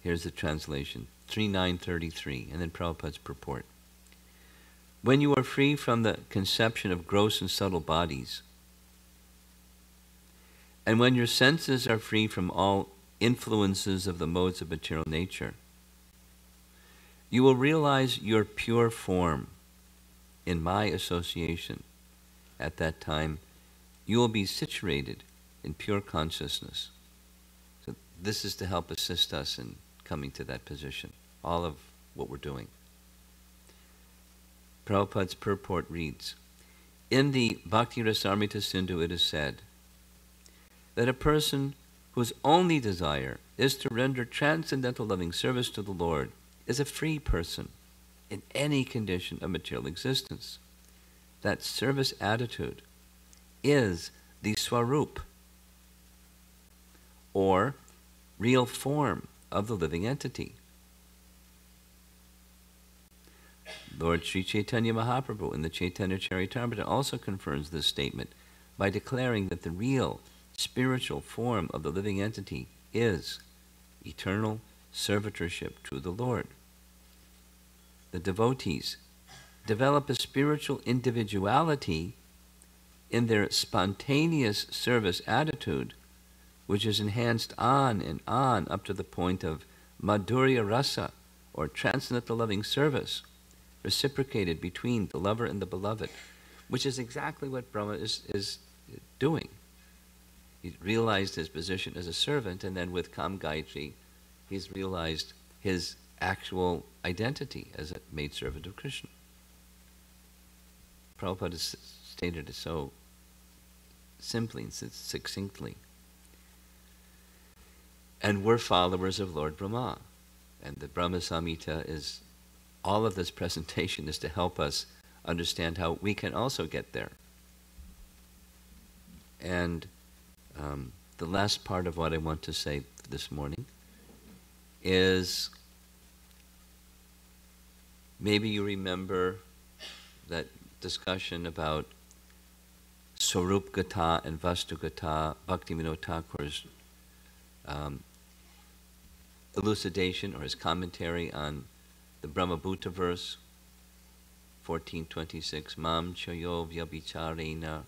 Here's the translation, 3.933, and then Prabhupada's purport. When you are free from the conception of gross and subtle bodies, and when your senses are free from all influences of the modes of material nature, you will realize your pure form in my association. At that time, you will be situated in pure consciousness. So this is to help assist us in coming to that position, all of what we're doing. Prabhupada's purport reads, in the Bhakti Rasamrita Sindhu it is said that a person whose only desire is to render transcendental loving service to the Lord is a free person in any condition of material existence. That service attitude is the swarup, or real form of the living entity. Lord Sri Chaitanya Mahaprabhu in the Chaitanya Charitamrita also confirms this statement by declaring that the real spiritual form of the living entity is eternal servitorship to the Lord. The devotees develop a spiritual individuality in their spontaneous service attitude, which is enhanced on and on up to the point of madhurya rasa, or transcendental loving service, reciprocated between the lover and the beloved, which is exactly what Brahma is doing. He realized his position as a servant, and then with Kam Gayatri, he's realized his actual identity as a maidservant of Krishna. Prabhupada has stated it so simply and succinctly. And we're followers of Lord Brahma. And the Brahma Samhita is, all of this presentation is to help us understand how we can also get there. And the last part of what I want to say this morning is, maybe you remember that discussion about Swarup Gata and Vastu Gata, Bhaktivinoda Thakur's elucidation or his commentary on the Brahmabhuta verse, 1426, Mam Chayo Vyabhicharena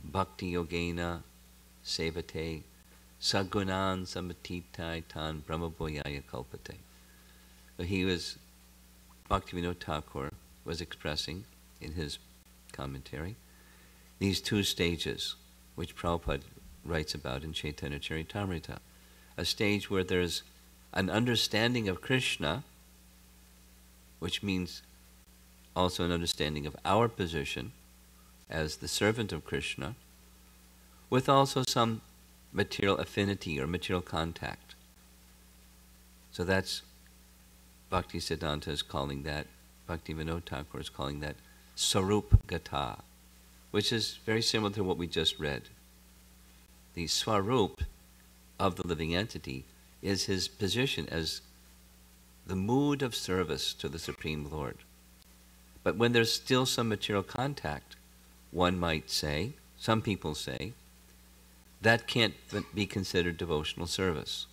Bhakti Yogena sevate sagunan samatitai tan brahmaboyaya kalpate. So he was, Bhaktivinoda Thakur was expressing in his commentary these two stages, which Prabhupada writes about in Chaitanya Charitamrita. A stage where there's an understanding of Krishna, which means also an understanding of our position as the servant of Krishna, with also some material affinity or material contact. So that's Bhakti Siddhanta is calling that, Bhaktivinoda Thakur is calling that Sarup Gata, which is very similar to what we just read. The Swarup of the living entity is his position as the mood of service to the Supreme Lord. But when there's still some material contact, one might say, some people say, that can't be considered devotional service.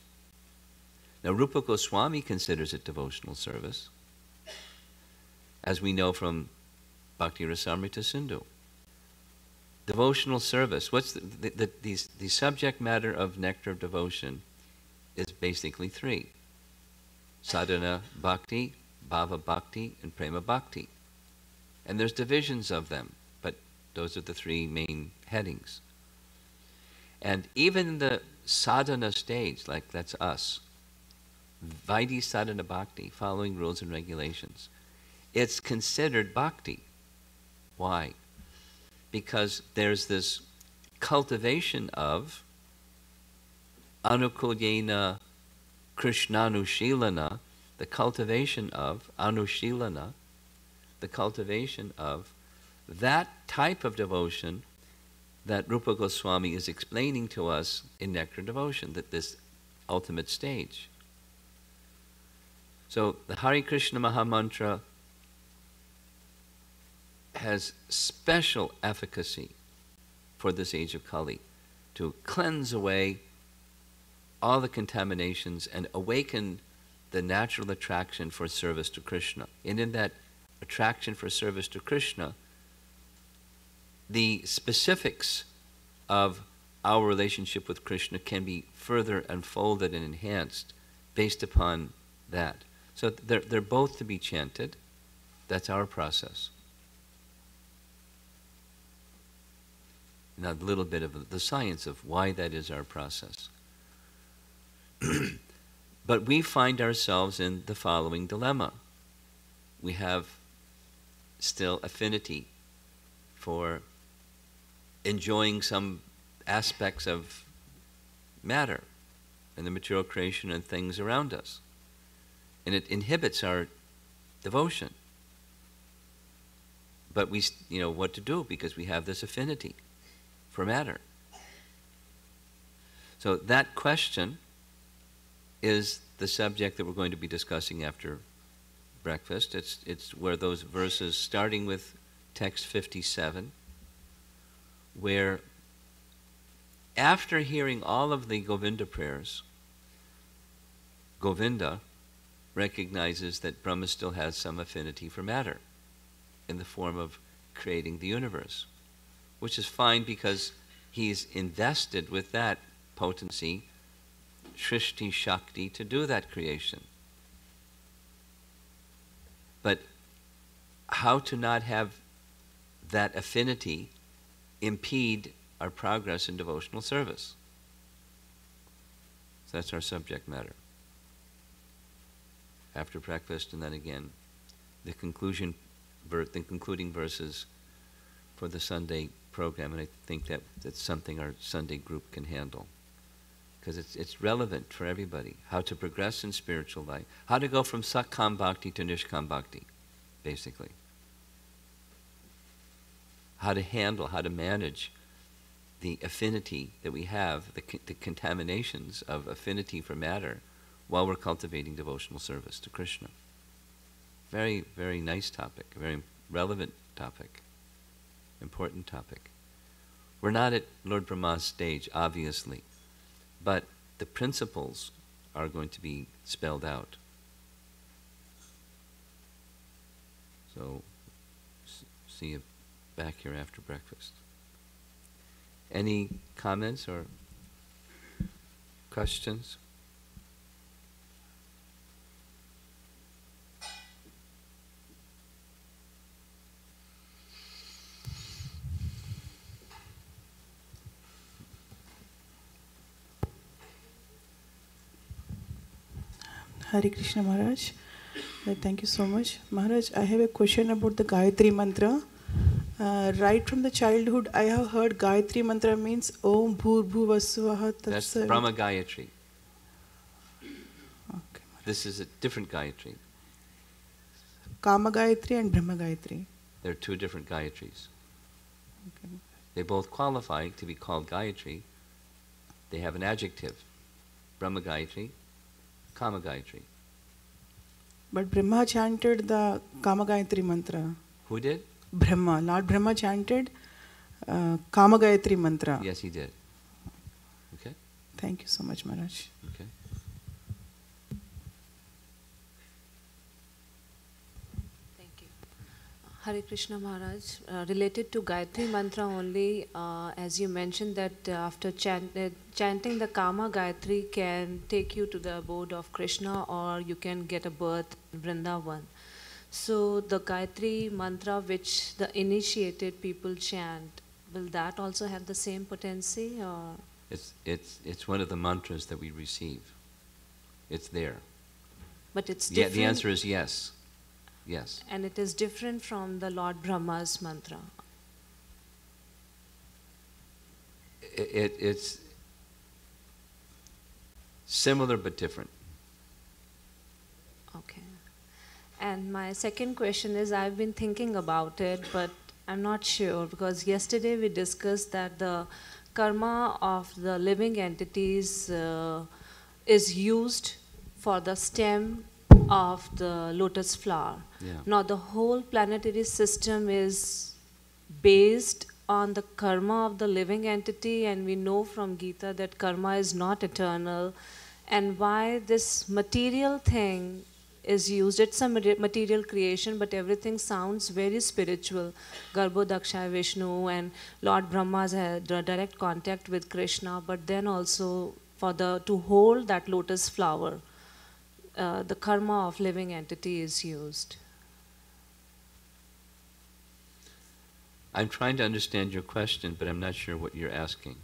Now, Rupa Goswami considers it devotional service, as we know from Bhakti Rasamrita Sindhu. Devotional service, what's the subject matter of Nectar of Devotion is basically three: sadhana bhakti, bhava bhakti, and prema bhakti. And there's divisions of them, but those are the three main headings. And even in the sadhana stage, like that's us, Vaidhi sadhana bhakti, following rules and regulations, it's considered bhakti. Why? Because there's this cultivation of anukulyena krishnanushilana, the cultivation of anushilana, the cultivation of that type of devotion that Rupa Goswami is explaining to us in Nectar Devotion, that this ultimate stage. So the Hare Krishna Mahamantra has special efficacy for this age of Kali, to cleanse away all the contaminations and awaken the natural attraction for service to Krishna. And in that attraction for service to Krishna, the specifics of our relationship with Krishna can be further unfolded and enhanced based upon that. So they're both to be chanted. That's our process. Now, a little bit of the science of why that is our process. But we find ourselves in the following dilemma. We have still affinity for enjoying some aspects of matter and the material creation and things around us. And it inhibits our devotion. But we know what to do because we have this affinity for matter. So that question is the subject that we're going to be discussing after breakfast. It's where those verses, starting with text 57, where after hearing all of the Govinda prayers, Govinda recognizes that Brahma still has some affinity for matter in the form of creating the universe, which is fine because he's invested with that potency, Shrishti Shakti, to do that creation. But how to not have that affinity impede our progress in devotional service? So that's our subject matter. After breakfast, and then again, the concluding verses for the Sunday program, and I think that's something our Sunday group can handle, because it's relevant for everybody. How to progress in spiritual life, how to go from Sakkam Bhakti to Nishkam Bhakti, basically. How to handle, how to manage the affinity that we have, the contaminations of affinity for matter, while we're cultivating devotional service to Krishna. Very, very nice topic, a very relevant topic, important topic. We're not at Lord Brahma's stage, obviously, but the principles are going to be spelled out. So, see you back here after breakfast. Any comments or questions? Hare Krishna Maharaj. Thank you so much. Maharaj, I have a question about the Gayatri Mantra. Right from the childhood, I have heard Gayatri Mantra means Om Bhur Bhuvasvaha Tat That's Savit. Brahma Gayatri. Okay. This is a different Gayatri. Kama Gayatri and Brahma Gayatri. They're two different Gayatris. Okay. They both qualify to be called Gayatri. They have an adjective. Brahma Gayatri, Kama Gayatri. But Brahma chanted the Kama Gayatri Mantra. Who did? Brahma. Lord Brahma chanted Kama Gayatri Mantra. Yes, he did. Okay? Thank you so much, Maharaj. Okay. Thank you. Hare Krishna Maharaj, related to Gayatri Mantra only, as you mentioned that after chanting the Kama Gayatri can take you to the abode of Krishna, or you can get a birth in Vrindavan. So the Gayatri Mantra which the initiated people chant, will that also have the same potency? Or? It's one of the mantras that we receive. It's there. But it's Yeah, different. the answer is yes. Yes. And it is different from the Lord Brahma's mantra. It's similar but different. Okay. And my second question is, I've been thinking about it, but I'm not sure, because yesterday we discussed that the karma of the living entities is used for the stem of the lotus flower. Yeah. Now the whole planetary system is based on the karma of the living entity, and we know from Gita that karma is not eternal. And why this material thing is used? It's a material creation, but everything sounds very spiritual. Garbho Dakshaya Vishnu and Lord Brahma's had direct contact with Krishna, but then also for to hold that lotus flower, the karma of living entity is used. I'm trying to understand your question, but I'm not sure what you're asking.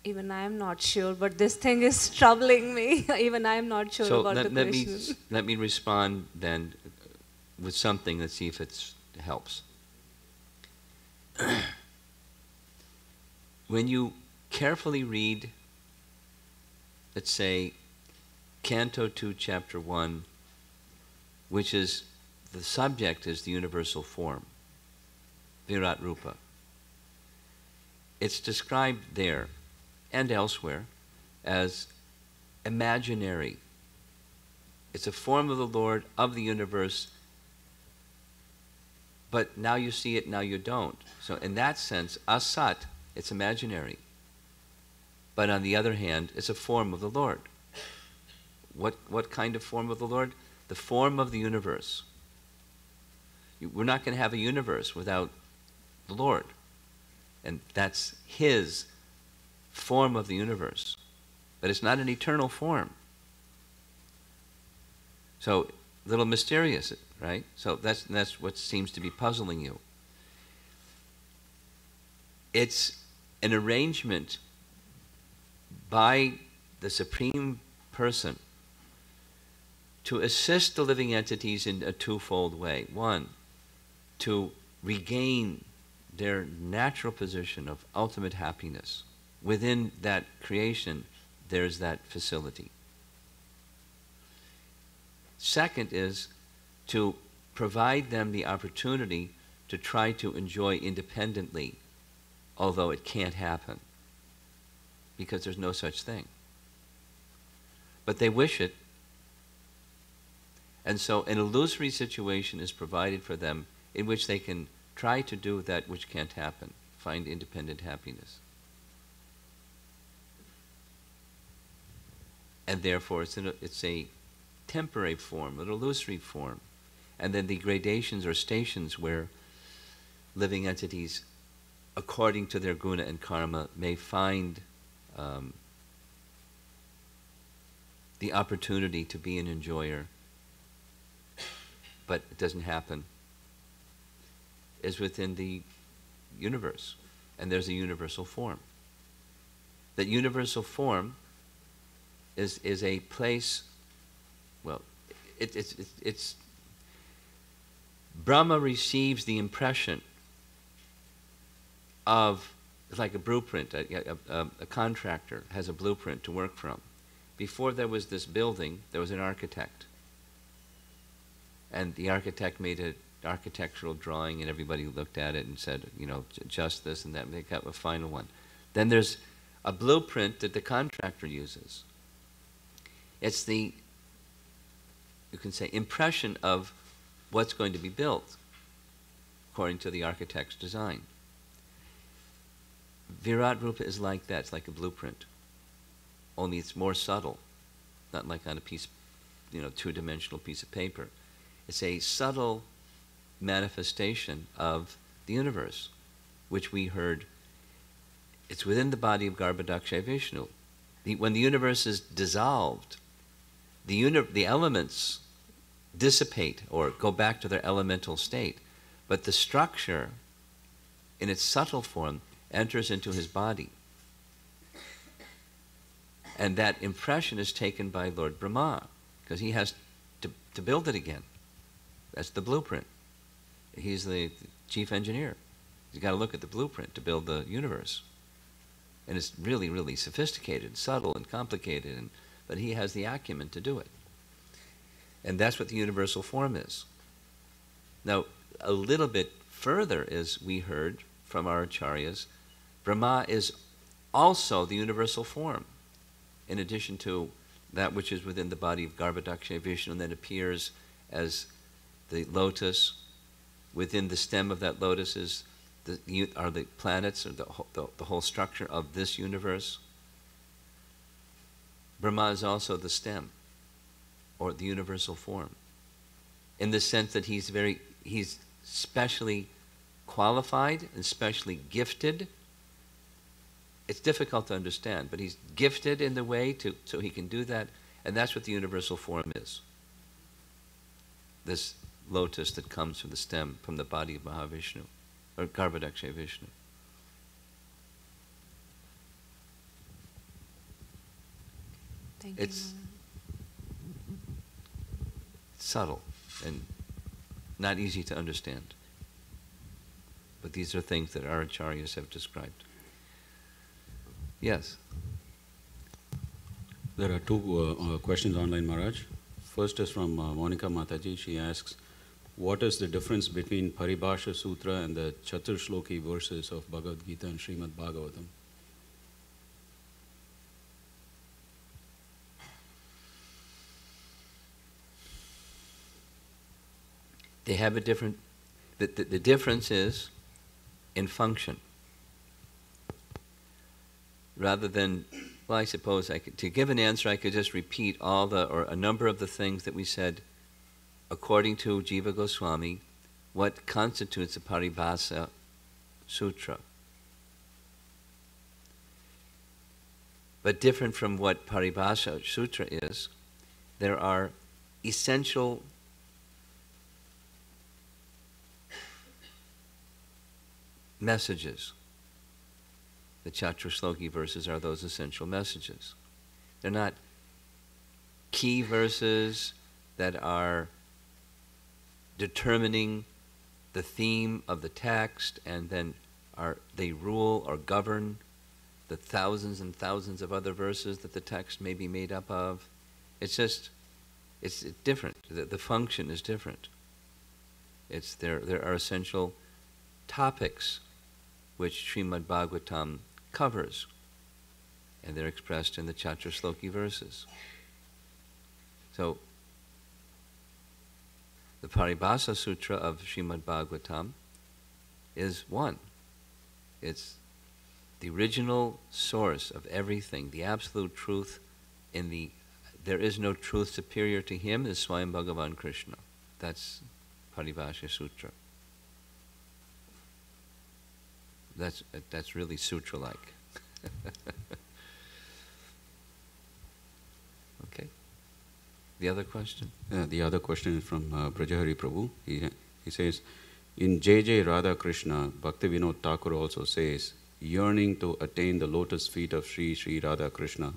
Even I am not sure, but this thing is troubling me. Even I am not sure So about the question. let me respond then with something. Let's see if it helps. When you carefully read, let's say, Canto 2, Chapter 1, which is, the subject is the universal form, Virat Rupa. It's described there and elsewhere as imaginary. It's a form of the Lord, of the universe, but now you see it, now you don't. So in that sense, asat, it's imaginary. But on the other hand, it's a form of the Lord. What kind of form of the Lord? The form of the universe. We're not going to have a universe without the Lord. And that's His form of the universe. But it's not an eternal form. So, a little mysterious, right? So that's what seems to be puzzling you. It's an arrangement by the Supreme Person to assist the living entities in a twofold way. One, to regain their natural position of ultimate happiness. Within that creation, there's that facility. Second is to provide them the opportunity to try to enjoy independently, although it can't happen, because there's no such thing. But they wish it. And so an illusory situation is provided for them in which they can try to do that which can't happen, find independent happiness. And therefore it's a temporary form, an illusory form. And then the gradations or stations where living entities according to their guna and karma, may find the opportunity to be an enjoyer, but it doesn't happen, is within the universe. And there's a universal form. That universal form is a place, well, it's Brahma receives the impression of, it's like a blueprint, a contractor has a blueprint to work from. Before there was this building, there was an architect. And the architect made an architectural drawing, and everybody looked at it and said, you know, just this and that, and they got a final one. Then there's a blueprint that the contractor uses. It's the, you can say, impression of what's going to be built according to the architect's design. Virat Rupa is like that. It's like a blueprint, only it's more subtle, not like on a piece, you know, two-dimensional piece of paper. It's a subtle manifestation of the universe, which we heard. It's within the body of Garbhodaksha Vishnu. When the universe is dissolved, the elements dissipate or go back to their elemental state, but the structure, in its subtle form, enters into his body. And that impression is taken by Lord Brahma, because he has to build it again. That's the blueprint. He's the chief engineer. He's got to look at the blueprint to build the universe. And it's really, really sophisticated, subtle, and complicated, but he has the acumen to do it. And that's what the universal form is. Now, a little bit further is, we heard from our acharyas, Brahma is also the universal form, in addition to that which is within the body of Garbhodaksha Vishnu, and then appears as the lotus. Within the stem of that lotus are the planets, or the whole structure of this universe. Brahma is also the stem, or the universal form, in the sense that he's specially qualified and specially gifted. It's difficult to understand, but he's gifted in the way so he can do that, and that's what the universal form is. This lotus that comes from the stem, from the body of Mahavishnu, or Garbhodaksha Vishnu. Thank It's you. subtle and not easy to understand. But these are things that our acharyas have described. Yes? There are two questions online, Maharaj. First is from Monica Mataji. She asks, what is the difference between Paribhasha Sutra and the Chaturshloki verses of Bhagavad Gita and Srimad Bhagavatam? They have a different, the difference is in function. Rather than, well, I suppose to give an answer, I could just repeat or a number of the things that we said according to Jiva Goswami, what constitutes a Paribhasa Sutra. But different from what Paribhasa Sutra is, there are essential messages. The Chaturshloki verses are those essential messages. They're not key verses that are determining the theme of the text, and then they rule or govern the thousands and thousands of other verses that the text may be made up of. It's different. The function is different. There are essential topics which Srimad Bhagavatam covers, and they're expressed in the Chaturshloki verses. So, the Paribhasa Sutra of Srimad Bhagavatam is one. It's the original source of everything, the absolute truth there is no truth superior to him, is Swayam Bhagavan Krishna. That's Paribhasa Sutra. that's really sutra-like. Okay. The other question? The other question is from Brajahari Prabhu. He says, in J.J. Radha Krishna, Bhakti Vinod Thakur also says, yearning to attain the lotus feet of Sri Sri Radha Krishna,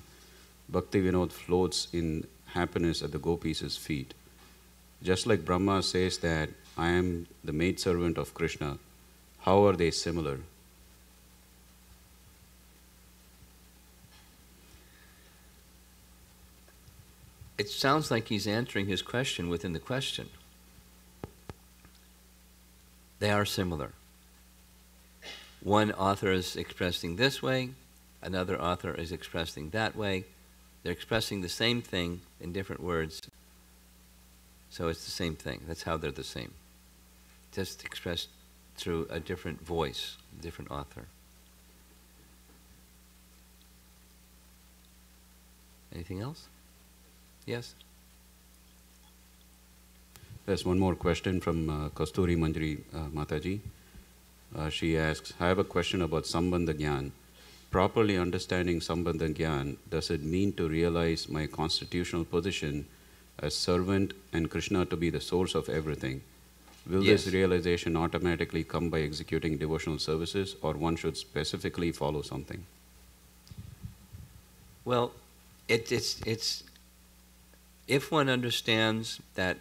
Bhakti Vinod floats in happiness at the gopis' feet. Just like Brahma says that I am the maidservant of Krishna, how are they similar? It sounds like he's answering his question within the question. They are similar. One author is expressing this way, another author is expressing that way. They're expressing the same thing in different words. So it's the same thing. That's how they're the same. Just expressed through a different voice, a different author. Anything else? Yes? There's one more question from Kasturi Manjari Mataji. She asks, I have a question about Sambandha Gyan. Properly understanding Sambandha Gyan, does it mean to realize my constitutional position as servant and Krishna to be the source of everything? Will Yes. this realization automatically come by executing devotional services, or one should specifically follow something? Well, it's if one understands that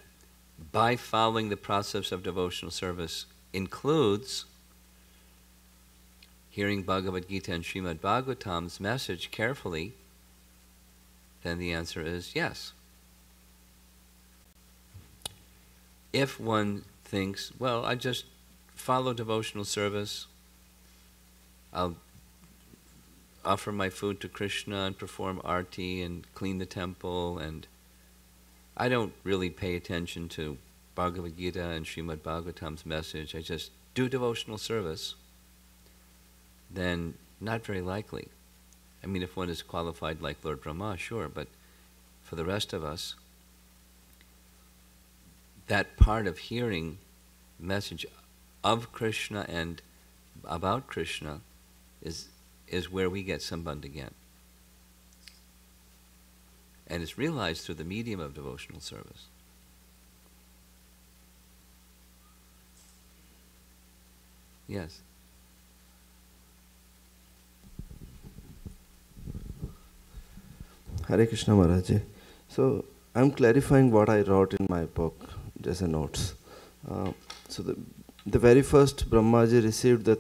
by following the process of devotional service includes hearing Bhagavad Gita and Srimad Bhagavatam's message carefully, then the answer is yes. If one thinks, well, I just follow devotional service, I'll offer my food to Krishna and perform arti and clean the temple, and I don't really pay attention to Bhagavad Gita and Srimad Bhagavatam's message, I just do devotional service, then not very likely. I mean, if one is qualified like Lord Brahma, sure, but for the rest of us, that part of hearing message of Krishna and about Krishna is where we get Sambandha Gyan. And it's realized through the medium of devotional service. Yes. Hare Krishna Maharaj. So I'm clarifying what I wrote in my book, just a notes. So the very first Brahmaji received the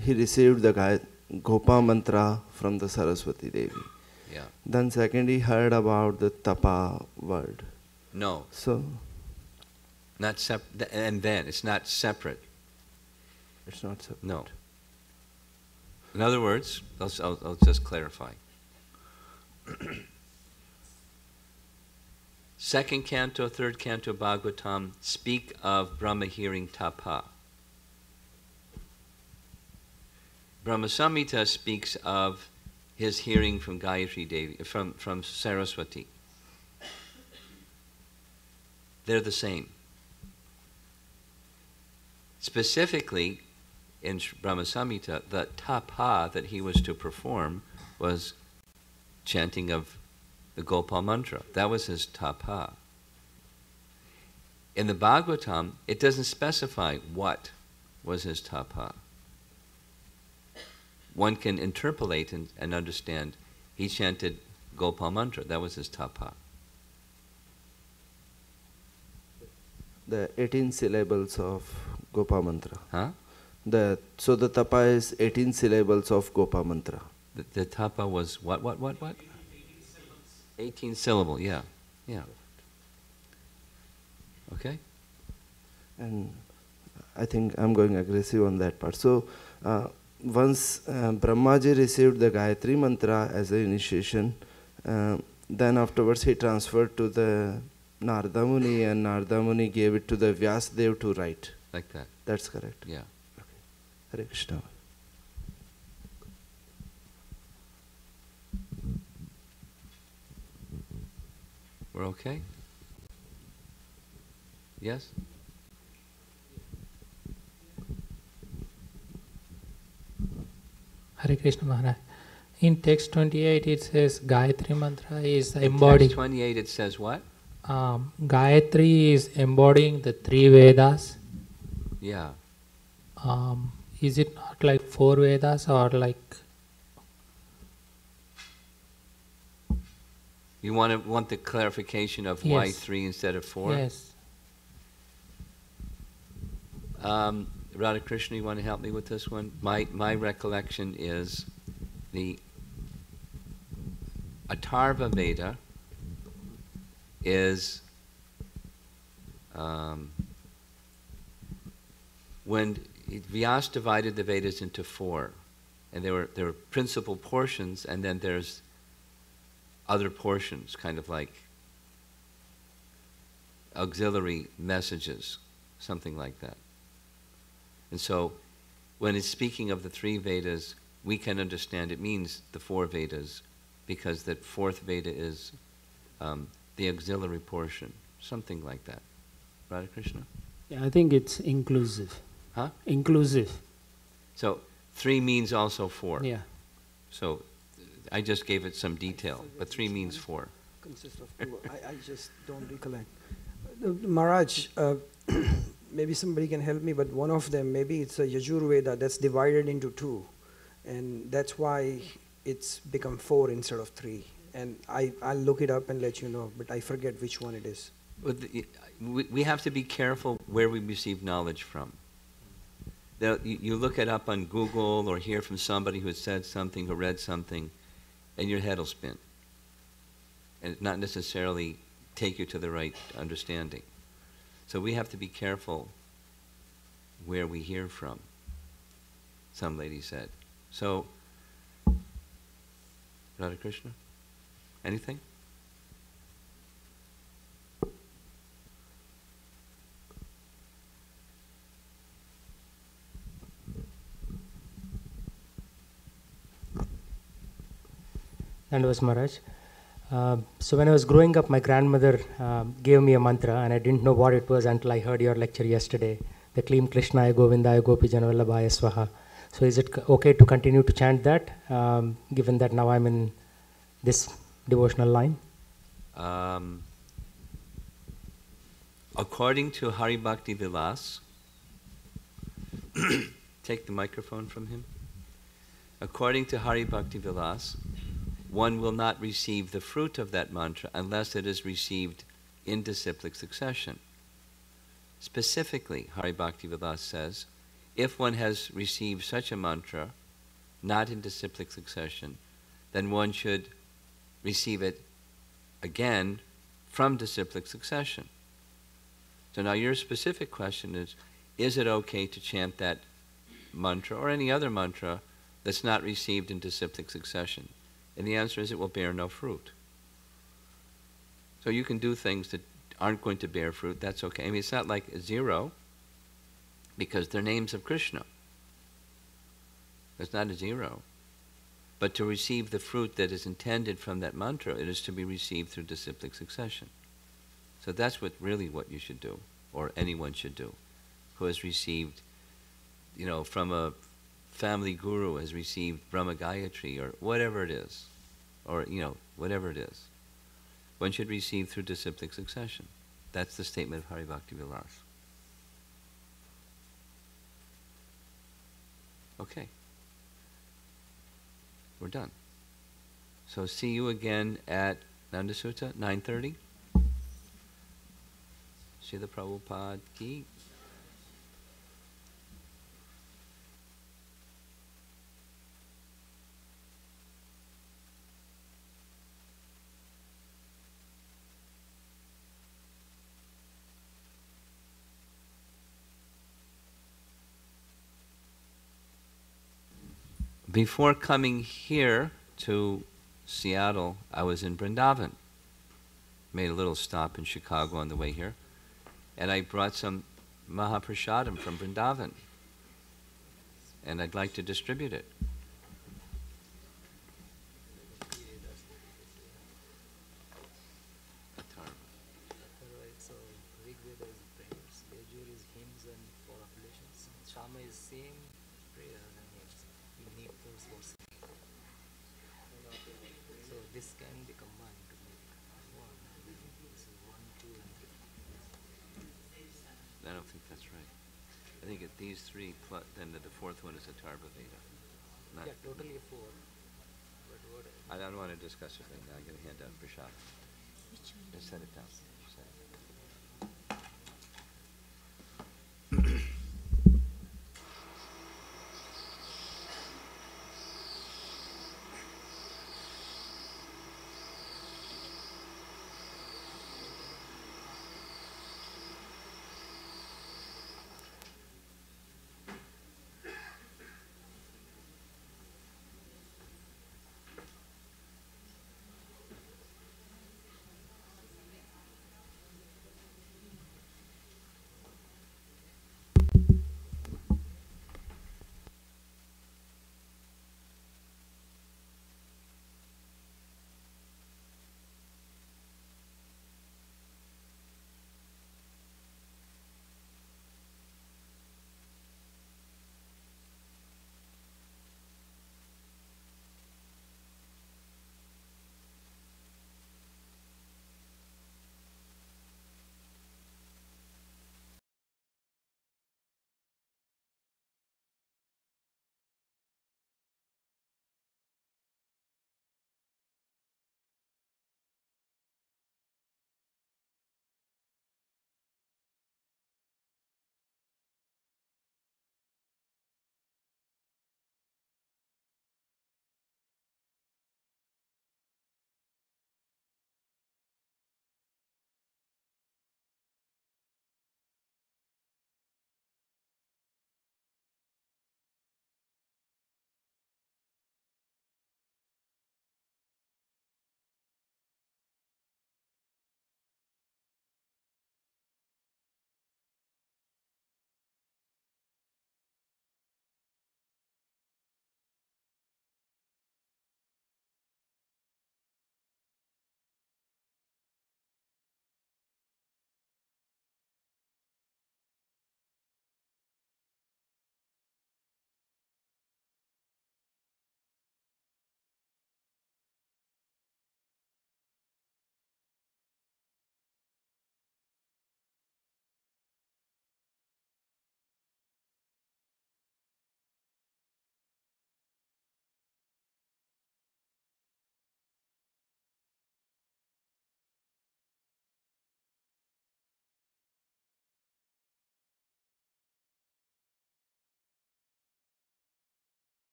he received the Gopa mantra from the Saraswati Devi. Yeah. Then second he heard about the tapa word. No. So Not and then it's not separate. it's not separate. No. In other words, I'll just clarify. Second canto, third canto Bhagavatam speak of Brahma hearing tapa. Brahma Samhita speaks of his hearing from Gayatri Devi, from Saraswati. They're the same. Specifically, in Brahma Samhita, the tapa that he was to perform was chanting of the Gopal mantra. That was his tapa. In the Bhagavatam, it doesn't specify what was his tapa. One can interpolate and understand. He chanted Gopal mantra. That was his tapa. The 18 syllables of Gopa mantra. Huh? So the tapa is 18 syllables of Gopa mantra. The tapa was what? 18 syllable, yeah. Okay? And I think I'm going aggressive on that part. So once Brahmaji received the Gayatri mantra as an initiation, then afterwards he transferred to the Narada Muni, and Narada Muni gave it to the Vyasadev to write. Like that. That's correct. Yeah. Okay. Hare Krishna. We're okay? Yes? Hare Krishna Maharaj. In text 28 it says Gayatri Mantra is In embodying. text 28 it says what? Gayatri is embodying the three Vedas. Yeah. Is it not like four Vedas or like... You want the clarification of why Yes. 3 instead of 4? Yes. Radha Krishna, you want to help me with this one? My recollection is the Atharva Veda is when Vyas divided the Vedas into 4, and there were principal portions, and then there's other portions, kind of like auxiliary messages, something like that. And so, when it's speaking of the 3 Vedas, we can understand it means the 4 Vedas, because that 4th Veda is the auxiliary portion, something like that. Radha Krishna? Yeah, I think it's inclusive. Huh? Inclusive. So 3 means also 4. Yeah. So I just gave it some detail, but 3 means 4. Consists of 2. I just don't recollect. Maharaj, maybe somebody can help me, but one of them, maybe it's a Yajurveda that's divided into 2. And that's why it's become 4 instead of 3. And I'll look it up and let you know, but I forget which one it is. We have to be careful where we receive knowledge from. You look it up on Google or hear from somebody who has said something, who read something, and your head will spin. And not necessarily take you to the right understanding. So we have to be careful where we hear from, some lady said. So, Radha Krishna, anything? Dandavas Maharaj. So when I was growing up, my grandmother gave me a mantra, and I didn't know what it was until I heard your lecture yesterday. The Klim Krishnaya Govindaya Gopi Janavallabhaya Swaha. So is it okay to continue to chant that, given that now I'm in this devotional line? According to Hari Bhakti Vilas, take the microphone from him. According to Hari Bhakti Vilas, one will not receive the fruit of that mantra unless it is received in disciplic succession. Specifically, Hari Bhakti Vilas says, if one has received such a mantra, not in disciplic succession, then one should receive it again from disciplic succession. So now your specific question is it okay to chant that mantra or any other mantra that's not received in disciplic succession? And the answer is it will bear no fruit. So you can do things that aren't going to bear fruit, that's okay. I mean, it's not like 0, because they're names of Krishna. It's not a 0. But to receive the fruit that is intended from that mantra, it is to be received through disciplic succession. So that's what you should do, or anyone should do, who has received, from a family guru, has received Brahma Gayatri, or whatever it is, or, whatever it is. One should receive through disciplic succession. That's the statement of Hari Bhakti Vilas. Okay. We're done. So see you again at Nanda Sutta, 9:30. Srila Prabhupada ki. Before coming here to Seattle, I was in Vrindavan. Made a little stop in Chicago on the way here. And I brought some Mahaprasadam from Vrindavan. And I'd like to distribute it. So Rig Veda is prayers, Yajur is hymns and for appellations. Shama is same prayers and hymns. We need those verses. think it's these three, plus, then the fourth one is a Tarva Veda. Yeah, totally 4. I don't want to discuss it right now. I'm going to hand out Prashad. Just set it down.